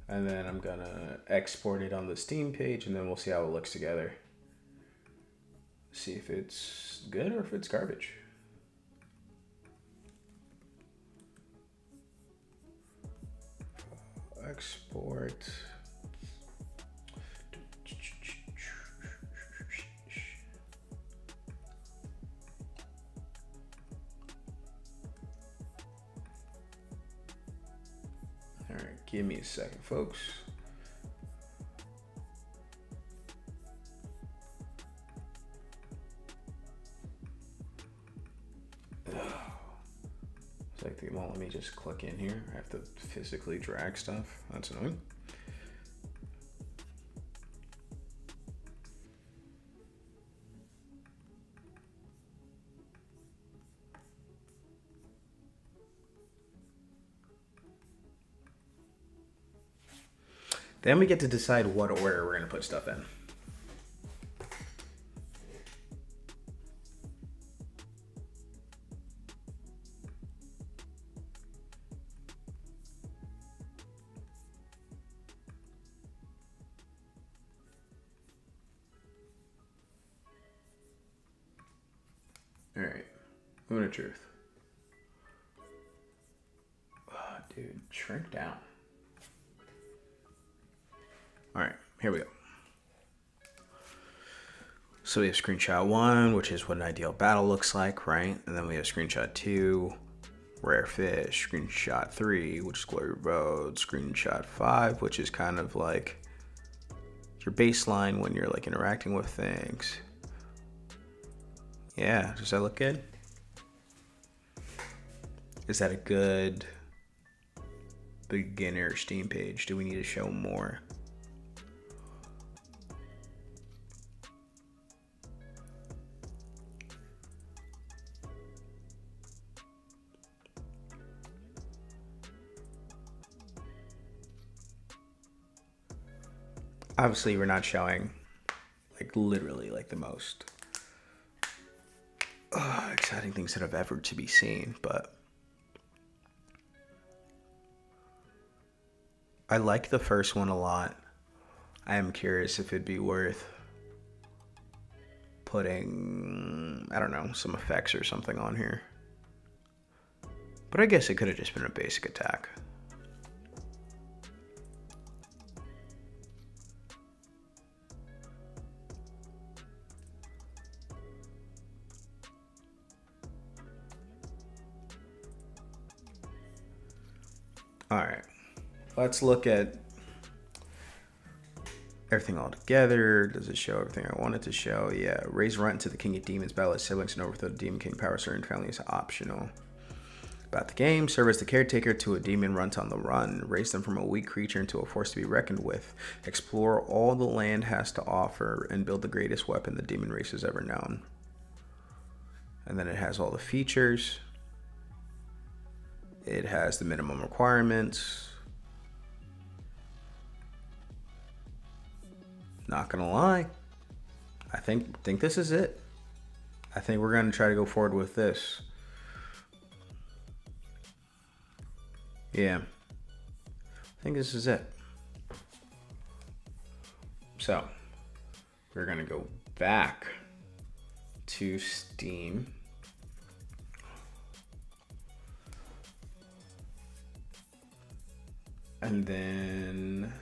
And then I'm gonna export it on the Steam page, and then we'll see how it looks together. See if it's good or if it's garbage. Export. All right, give me a second, folks. It's like they won't let me just click in here. I have to physically drag stuff. That's annoying. Then we get to decide what order we're going to put stuff in. All right, Moon of Truth. Oh, dude, shrink down. All right, here we go. So we have screenshot 1, which is what an ideal battle looks like, right? And then we have screenshot 2, rare fish, screenshot 3, which is glory road, screenshot 5, which is kind of like your baseline when you're like interacting with things. Yeah, does that look good? Is that a good beginner Steam page? Do we need to show more? Obviously, we're not showing like literally like the most exciting things that have ever to be seen, but I like the first one a lot. I am curious if it'd be worth putting, I don't know, some effects or something on here. But I guess it could have just been a basic attack. All right, let's look at everything all together. Does it show everything I want it to show? Yeah, raise rent to the King of Demons, battle his siblings, and overthrow the Demon King. Power certain family is optional. About the game, serve as the caretaker to a demon runt on the run. Raise them from a weak creature into a force to be reckoned with. Explore all the land has to offer and build the greatest weapon the demon race has ever known. And then it has all the features. It has the minimum requirements. Not gonna lie, I think this is it. I think we're gonna try to go forward with this. Yeah, I think this is it. So we're gonna go back to Steam. And then,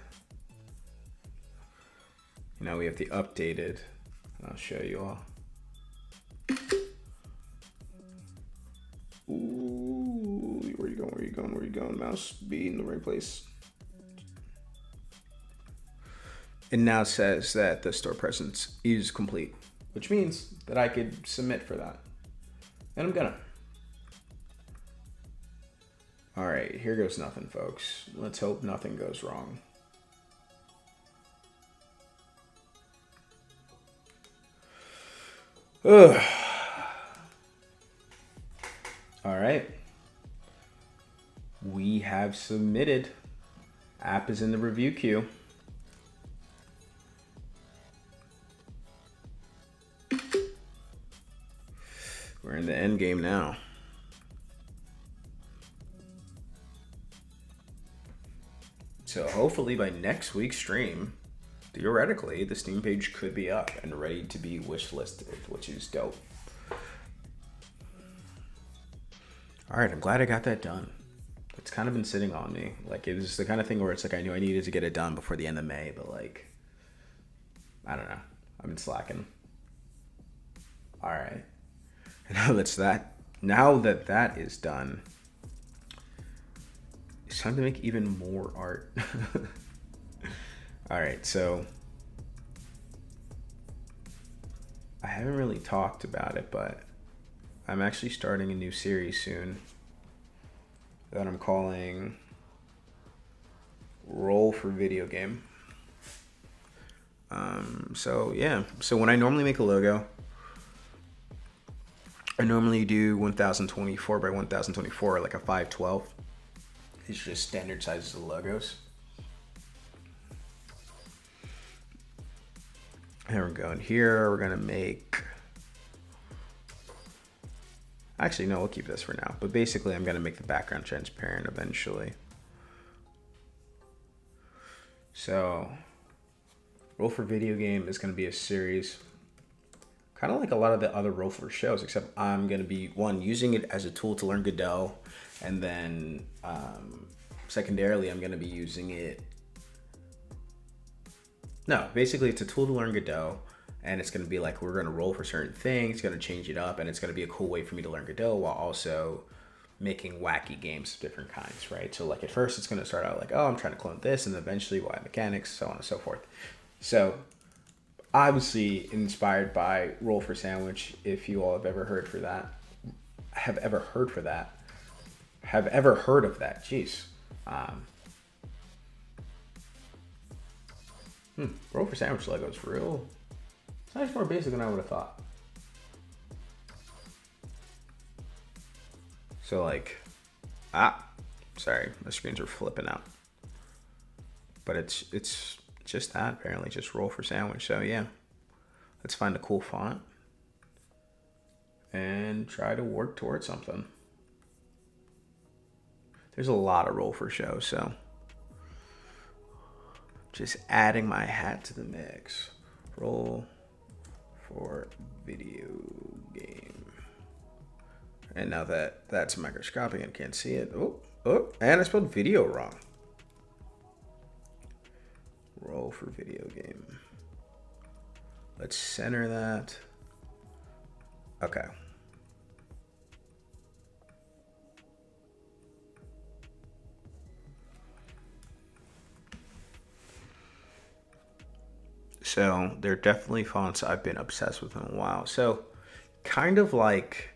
now we have the updated. I'll show you all. Ooh, where you going? Where you going? Where you going? Mouse, be in the right place. it now says that the store presence is complete, which means that I could submit for that. And I'm gonna. All right, here goes nothing, folks. Let's hope nothing goes wrong. Ugh. All right. We have submitted. App is in the review queue. We're in the end game now. So hopefully by next week's stream, theoretically, the Steam page could be up and ready to be wishlisted, which is dope. All right, I'm glad I got that done. It's kind of been sitting on me. Like, it was the kind of thing where it's like I knew I needed to get it done before the end of May, but like, I don't know. I've been slacking. All right. Now that that is done, it's time to make even more art. All right, so I haven't really talked about it, but I'm actually starting a new series soon that I'm calling Roll for Video Game. So yeah, so when I normally make a logo, I normally do 1024 by 1024, like a 512. These are just standard sizes of logos. And we're going here. We're gonna make. Actually, no, we'll keep this for now. But basically, I'm gonna make the background transparent eventually. So, Roll for Video Game is gonna be a series, kind of like a lot of the other Roll for shows, except I'm gonna be using it as a tool to learn Godot, and then secondarily, I'm gonna be using it. No, basically it's a tool to learn Godot, and it's going to be like we're going to roll for certain things, it's going to change it up, and it's going to be a cool way for me to learn Godot while also making wacky games of different kinds, right? So like at first it's going to start out like, oh, I'm trying to clone this, and then eventually we'll add mechanics, so on and so forth. So obviously inspired by Roll for Sandwich, if you all have ever heard of that, jeez. Roll for Sandwich Lego is real. It's much more basic than I would have thought. So like, sorry, my screens are flipping out. But it's just that, apparently, just Roll for Sandwich. So yeah, let's find a cool font and try to work towards something. There's a lot of Roll for shows, so just adding my hat to the mix. Roll for Video Game. And now that that's microscopic and can't see it. Oh, and I spelled video wrong. Roll for Video Game. Let's center that. Okay. So they're definitely fonts I've been obsessed with in a while. So kind of like,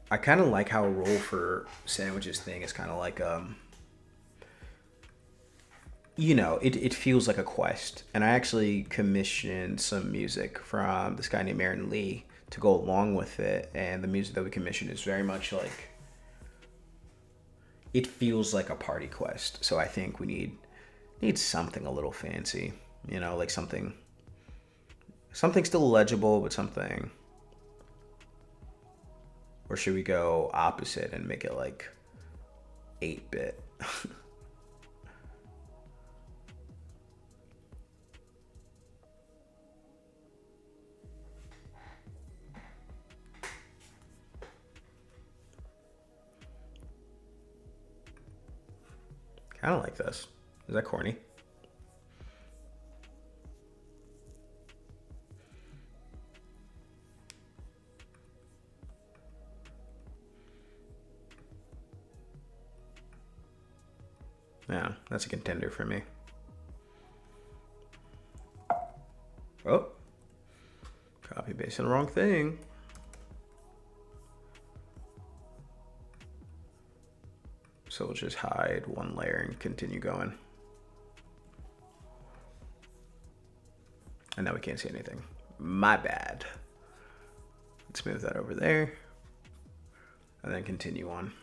I kind of like how Roll for Sandwiches thing is kind of like, it feels like a quest. And I actually commissioned some music from this guy named Aaron Lee to go along with it. And the music that we commissioned is very much like, it feels like a party quest. So I think we need something a little fancy, like something still legible, but something. Or should we go opposite and make it like 8-bit? Kind of like this. Is that corny? Yeah, that's a contender for me. Oh, copy paste on the wrong thing. So we'll just hide one layer and continue going. And now we can't see anything. My bad. Let's move that over there. And then continue on.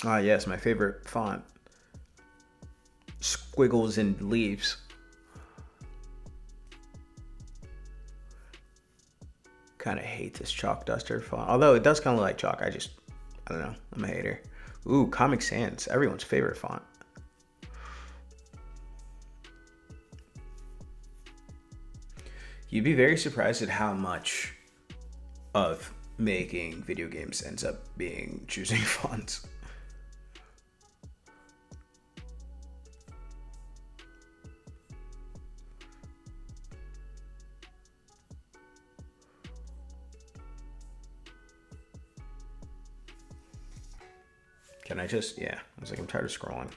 Ah, yes, my favorite font. Squiggles and leaves. Kind of hate this chalk duster font. Although it does kind of look like chalk. I don't know. I'm a hater. Ooh, Comic Sans. Everyone's favorite font. You'd be very surprised at how much of making video games ends up being choosing fonts. Can I just, yeah, I was like, I'm tired of scrolling.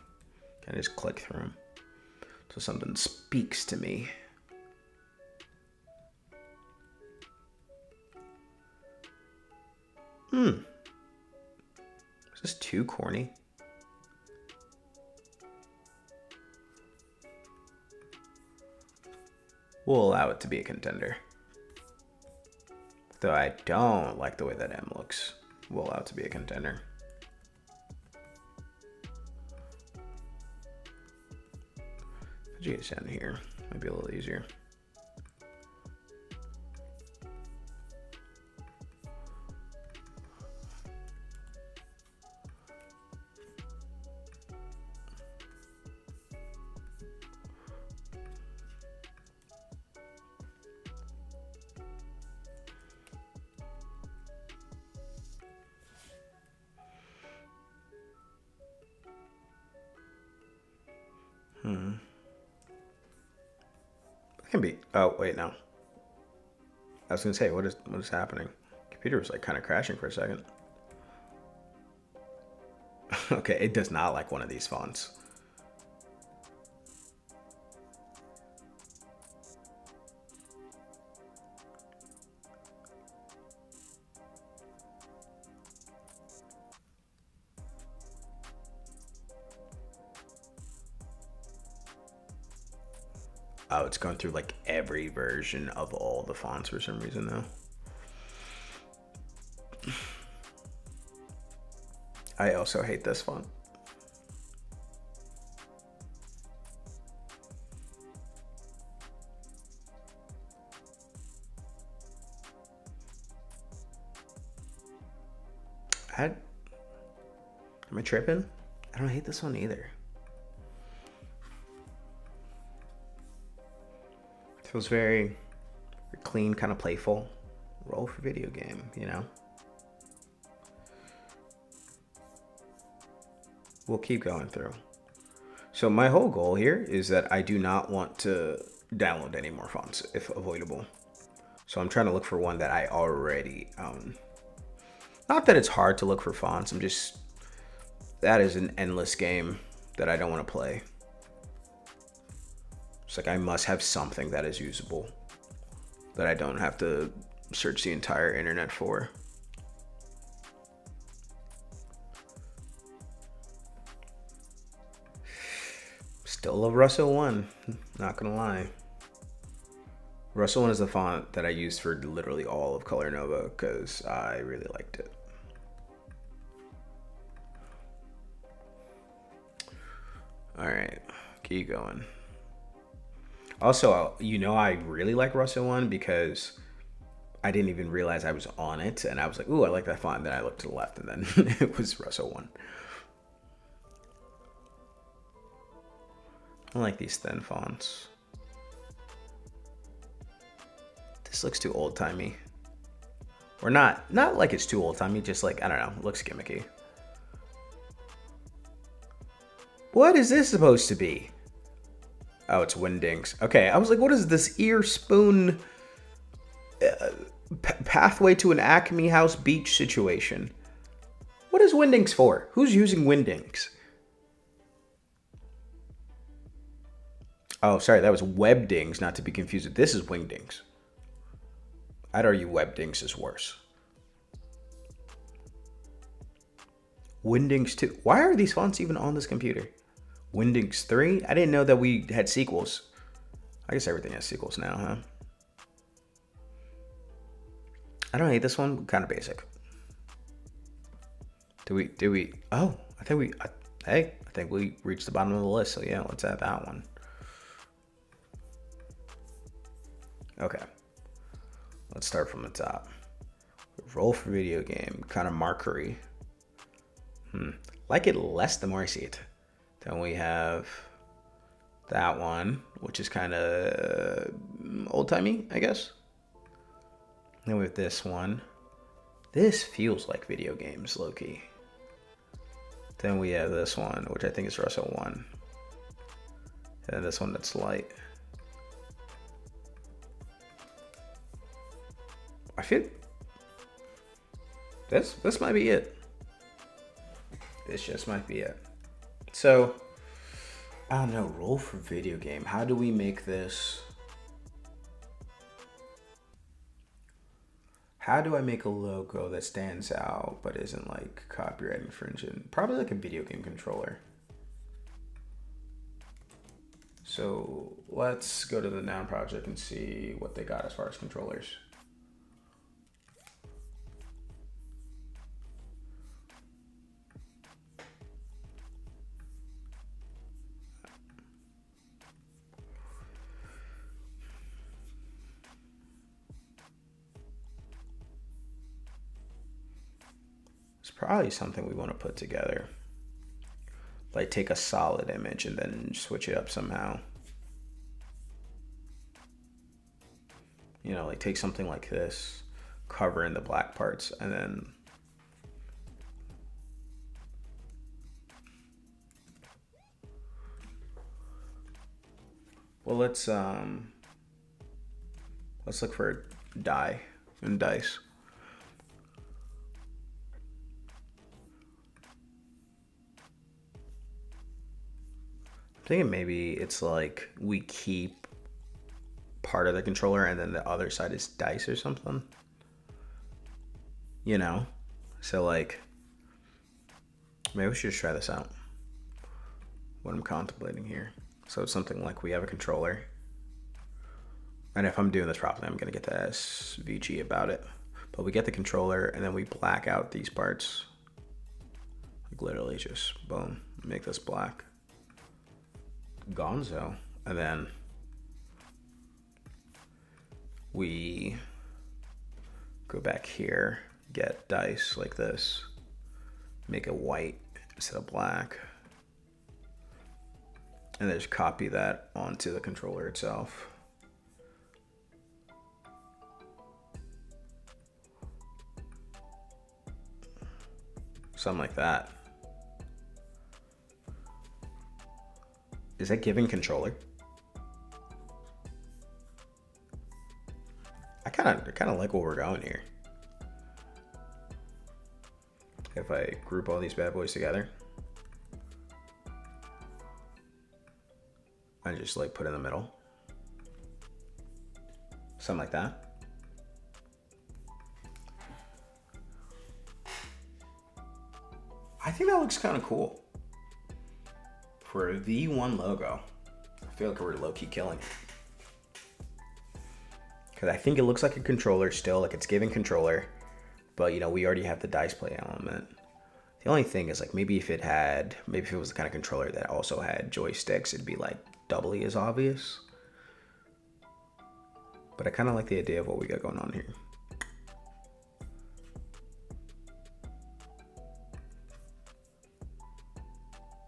Can I just click through them so something speaks to me? Is this too corny? We'll allow it to be a contender. Though I don't like the way that M looks. We'll allow it to be a contender. Put you guys down here. Might be a little easier. It can be. Oh wait, no. I was gonna say, what is happening? Computer was like kind of crashing for a second. Okay, it does not like one of these fonts. Oh, it's going through like every version of all the fonts for some reason though. I also hate this font. Am I tripping? I don't hate this one either. It feels very clean, kind of playful. Roll for video game, you know? We'll keep going through. So my whole goal here is that I do not want to download any more fonts if avoidable. So I'm trying to look for one that I already own. Not that it's hard to look for fonts. That is an endless game that I don't want to play. It's like I must have something that is usable that I don't have to search the entire internet for. Still love Russell 1, not gonna lie. Russell 1 is the font that I used for literally all of Color Nova because I really liked it. All right, keep going. Also, you know, I really like Russell 1 because I didn't even realize I was on it, and I was like, ooh, I like that font. And then I looked to the left, and then it was Russell 1. I like these thin fonts. This looks too old-timey. Or not like it's too old-timey, just like, I don't know, it looks gimmicky. What is this supposed to be? Oh, it's Wingdings. Okay, I was like, what is this ear spoon pathway to an Acme House beach situation? What is Wingdings for? Who's using Wingdings? Oh, sorry, that was Webdings, not to be confused. This is Wingdings. I'd argue Webdings is worse. Wingdings 2. Why are these fonts even on this computer? Wingdings 3? I didn't know that we had sequels. I guess everything has sequels now, huh? I don't hate this one. Kind of basic. Do we? Oh, I think we reached the bottom of the list. So yeah, let's add that one. Okay. Let's start from the top. Roll for video game. Kind of markery. Like it less the more I see it. Then we have that one, which is kind of old-timey, I guess. Then we have this one. This feels like video games, low-key. Then we have this one, which I think is Russell 1. And this one that's light. I feel this might be it. This just might be it. So, I don't know, roll for video game. How do we make this? How do I make a logo that stands out but isn't like copyright infringing? Probably like a video game controller. So let's go to the Noun project and see what they got as far as controllers. It's probably something we want to put together. Like take a solid image and then switch it up somehow. You know, like take something like this, cover in the black parts, and then well, let's look for a die and dice. I'm thinking maybe it's like we keep part of the controller and then the other side is dice or something. You know? So like, maybe we should just try this out. What I'm contemplating here. So it's something like we have a controller. And if I'm doing this properly, I'm gonna get the SVG about it. But we get the controller and then we black out these parts. Like literally just boom, make this black. Gonzo. And then we go back here, get dice like this, make it white instead of black, and then just copy that onto the controller itself. Something like that. Is that giving controller? I kind of like where we're going here. If I group all these bad boys together and just like put in the middle, something like that. I think that looks kind of cool. For a V1 logo, I feel like we're low-key killing it. Because I think it looks like a controller still, like it's giving controller, but you know, we already have the dice play element. The only thing is like maybe if it was the kind of controller that also had joysticks, it'd be like doubly as obvious. But I kind of like the idea of what we got going on here.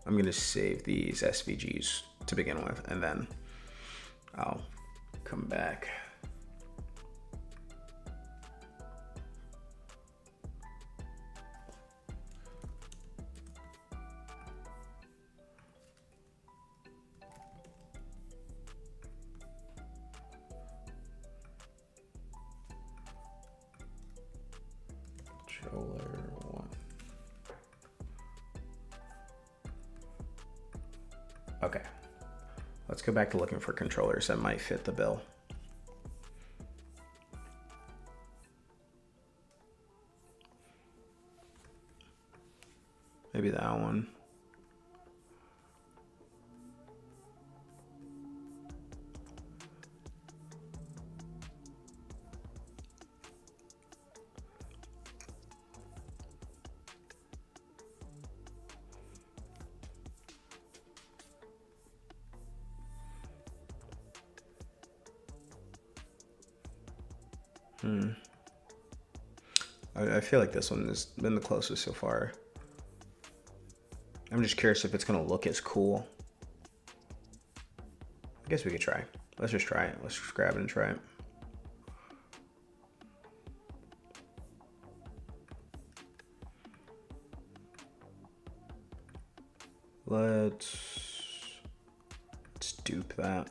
I'm gonna save these SVGs to begin with, and then I'll come back. Controller 1. go back to looking for controllers that might fit the bill. Maybe that one. I feel like this one has been the closest so far. I'm just curious if it's gonna look as cool. I guess we could try. Let's just try it. Let's just grab it and try it. Let's dupe that.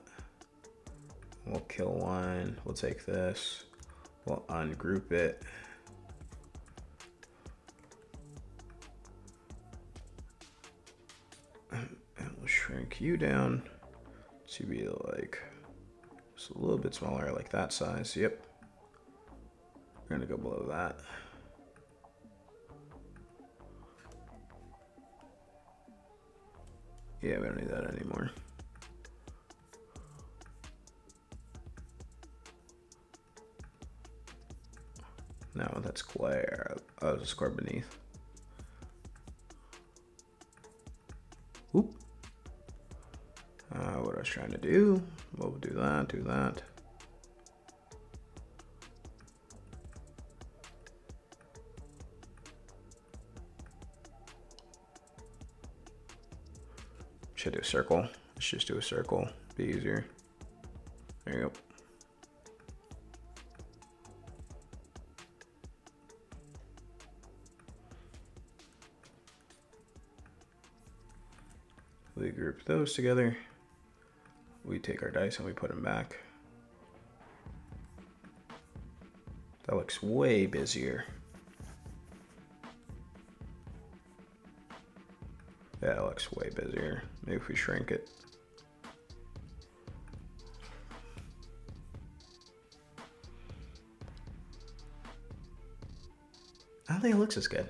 We'll kill one. We'll take this. We'll ungroup it. And we'll shrink you down to be like just a little bit smaller, like that size. Yep. We're gonna go below that. Yeah, we don't need that anymore. No, that's square. Oh, it's a square beneath. Whoop. What I was trying to do. We'll do that, do that. Should do a circle. Let's just do a circle. Be easier. There you go. We group those together. We take our dice and we put them back. That looks way busier. Yeah, it looks way busier. Maybe if we shrink it. I don't think it looks as good.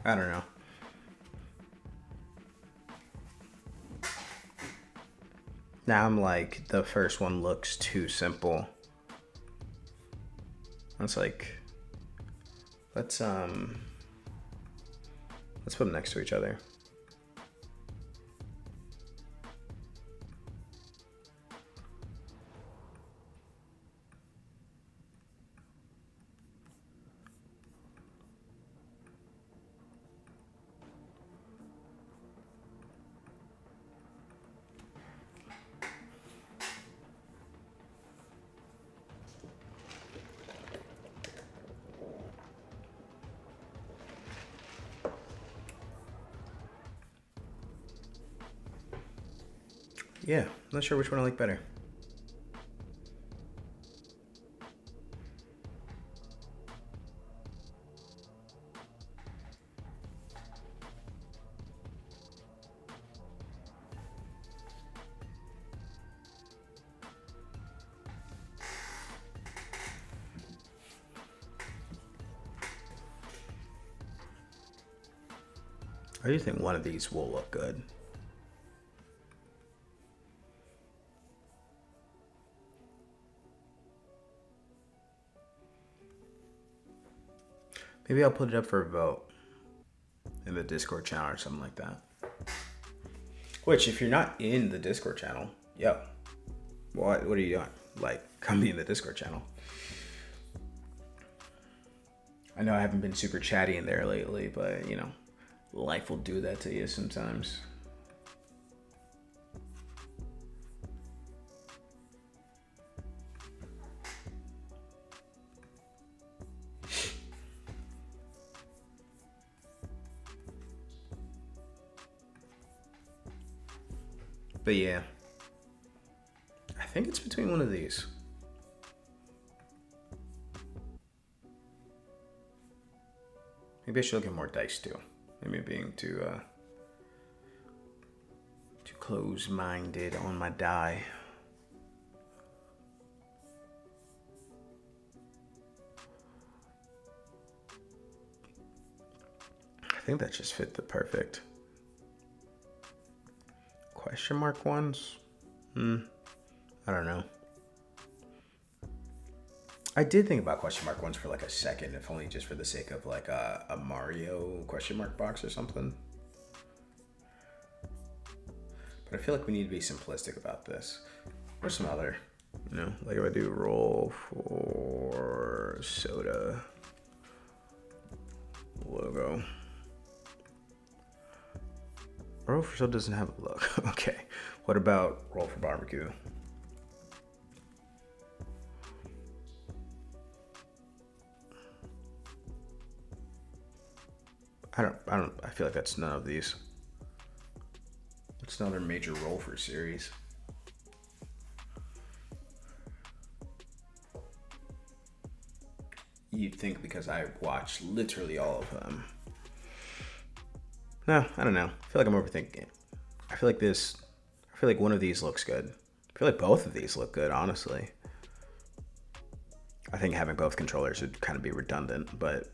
I don't know. Now I'm like, the first one looks too simple. It's like, let's put them next to each other. Yeah, not sure which one I like better. I do think one of these will look good. Maybe I'll put it up for a vote in the Discord channel or something like that. Which, if you're not in the Discord channel, yo, what are you doing? Like, come be in the Discord channel. I know I haven't been super chatty in there lately, but, you know, life will do that to you sometimes. But yeah, think it's between one of these. Maybe I should look at more dice too. Maybe I'm being too close-minded on my die. I think that just fit the perfect. Question mark ones? I don't know. I did think about question mark ones for like a second, if only just for the sake of like a Mario question mark box or something. But I feel like we need to be simplistic about this. Or some other, like if I do roll for soda logo. Roll for soda doesn't have a logo. Okay. What about roll for barbecue? I feel like that's none of these. It's another major roll for series. You'd think because I watched literally all of them. No, I don't know. I feel like I'm overthinking it. I feel like one of these looks good. I feel like both of these look good, honestly. I think having both controllers would kind of be redundant, but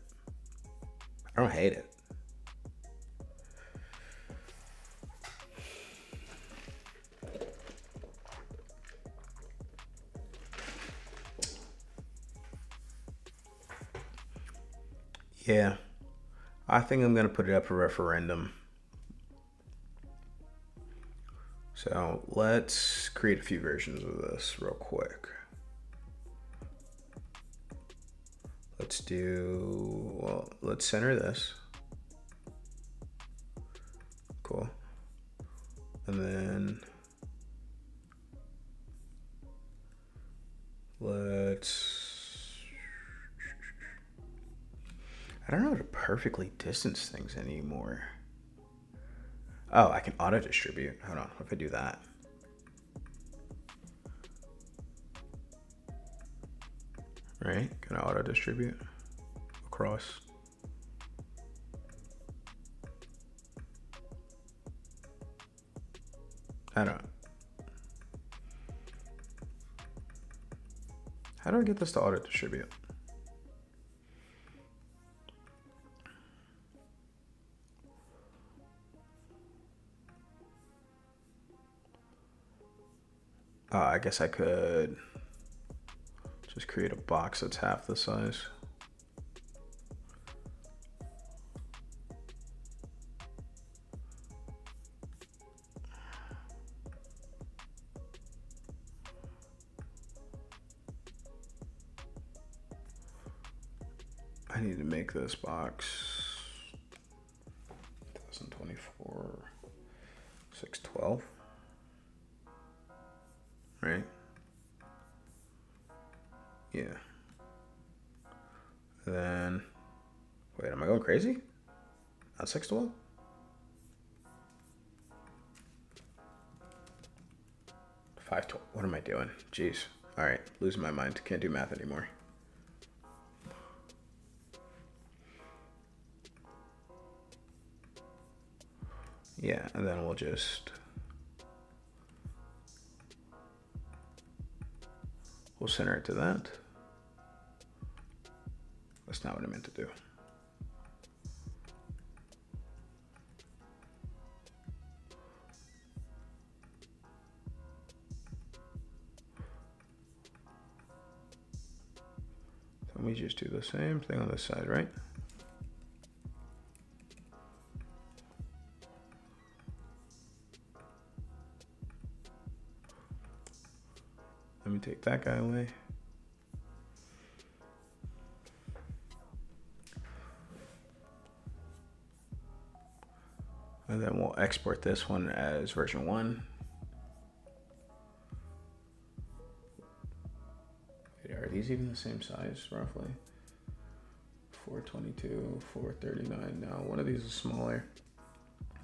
I don't hate it. Yeah, I think I'm going to put it up for referendum. So let's create a few versions of this real quick. Let's center this. Cool. And then I don't know how to perfectly distance things anymore. Oh, I can auto distribute. Hold on, what if I do that? Right? Can I auto distribute across? How do I get this to auto distribute? I guess I could just create a box that's half the size. I need to make this box 2024 612. Right? Yeah. Then, wait, am I going crazy? Not 612? What am I doing? Jeez. All right, losing my mind. Can't do math anymore. Yeah, and then we'll center it to that. That's not what I meant to do. Then we just do the same thing on this side, right? Let me take that guy away. And then we'll export this one as version 1. Wait, are these even the same size, roughly? 422, 439. No, one of these is smaller.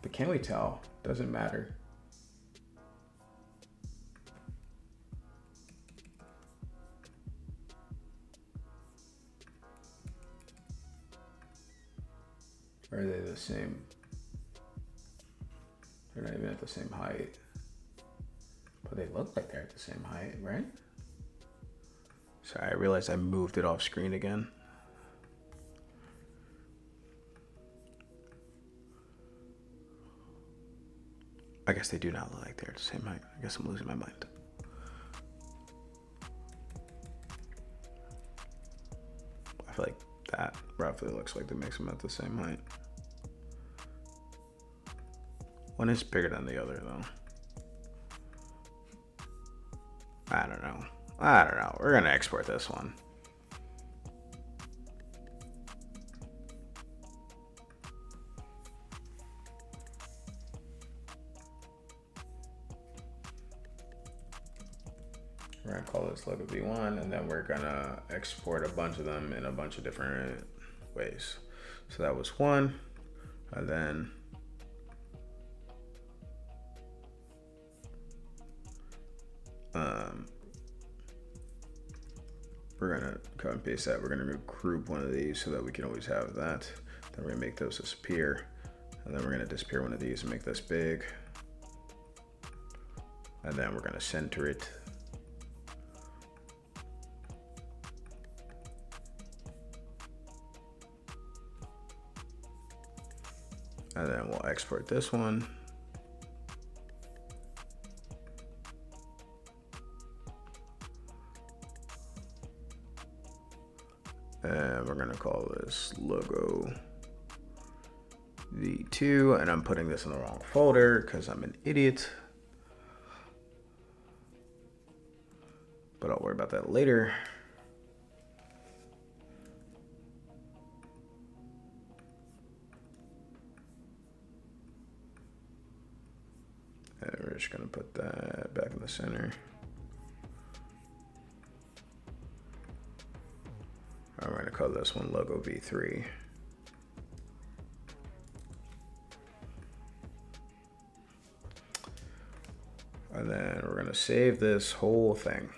But can we tell? Doesn't matter. Or are they the same? They're not even at the same height. But they look like they're at the same height, right? Sorry, I realized I moved it off screen again. I guess they do not look like they're at the same height. I guess I'm losing my mind. I feel like that roughly looks like they makes them at the same height. One is bigger than the other though. I don't know. We're gonna export this one. We're gonna call this logo V1, and then we're gonna export a bunch of them in a bunch of different ways. So that was one, and then we're gonna cut and paste that. We're gonna group one of these so that we can always have that. Then we're gonna make those disappear, and then we're gonna disappear one of these and make this big, and then we're gonna center it. And then we'll export this one. And we're gonna call this logo V2, and I'm putting this in the wrong folder because I'm an idiot. But I'll worry about that later. And we're just gonna put that back in the center. I'm going to call this one logo V3. And then we're going to save this whole thing.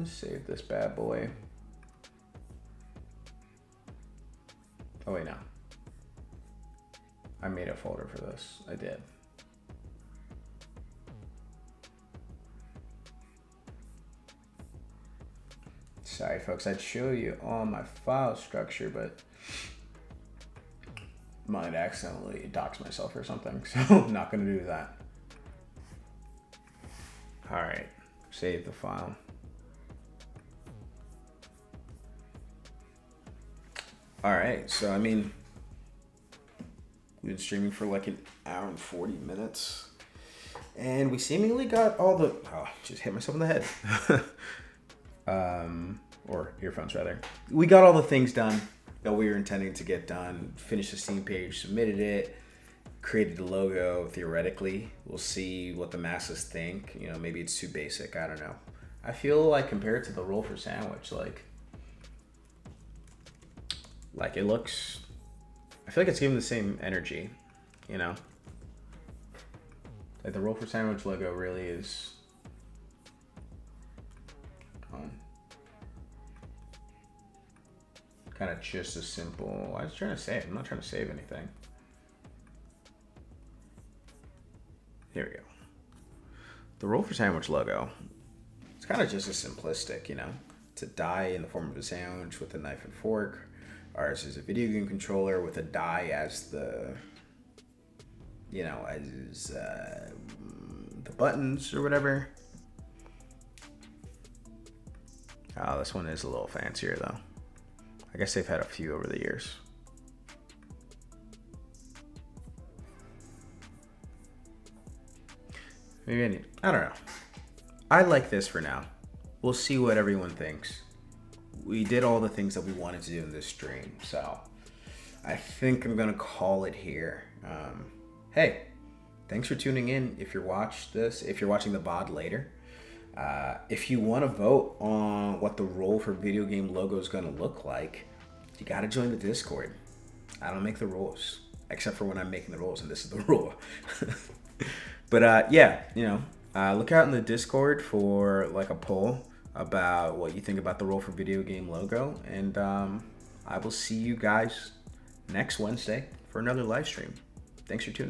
Save this bad boy. Oh wait, no. I made a folder for this. I did. Sorry folks, I'd show you all my file structure, but might accidentally dox myself or something, so I'm not gonna do that. All right, save the file. All right, so I mean, we've been streaming for like an hour and 40 minutes, and we seemingly got all the, just hit myself in the head. Or earphones rather. We got all the things done that we were intending to get done, finished the Steam page, submitted it, created the logo theoretically. We'll see what the masses think. You know, maybe it's too basic, I don't know. I feel like compared to the roll for sandwich, like it looks, I feel like it's giving the same energy, you know? Like the roll for sandwich logo really is kind of just a simple, I was trying to save, I'm not trying to save anything. Here we go. The roll for sandwich logo, it's kind of just a simplistic, you know? It's a die in the form of a sandwich with a knife and fork. Ours is a video game controller with a die as the, you know, as the buttons or whatever. Oh, this one is a little fancier though. I guess they've had a few over the years. Maybe I don't know. I like this for now. We'll see what everyone thinks. We did all the things that we wanted to do in this stream, so I think I'm gonna call it here. Hey, thanks for tuning in. If you're watching the VOD later, if you want to vote on what the role for video game logo is going to look like, you got to join the Discord. I don't make the rules, except for when I'm making the rules, and this is the rule. But yeah, look out in the Discord for like a poll about what you think about the role for video game logo, and I will see you guys next Wednesday for another live stream. Thanks for tuning in.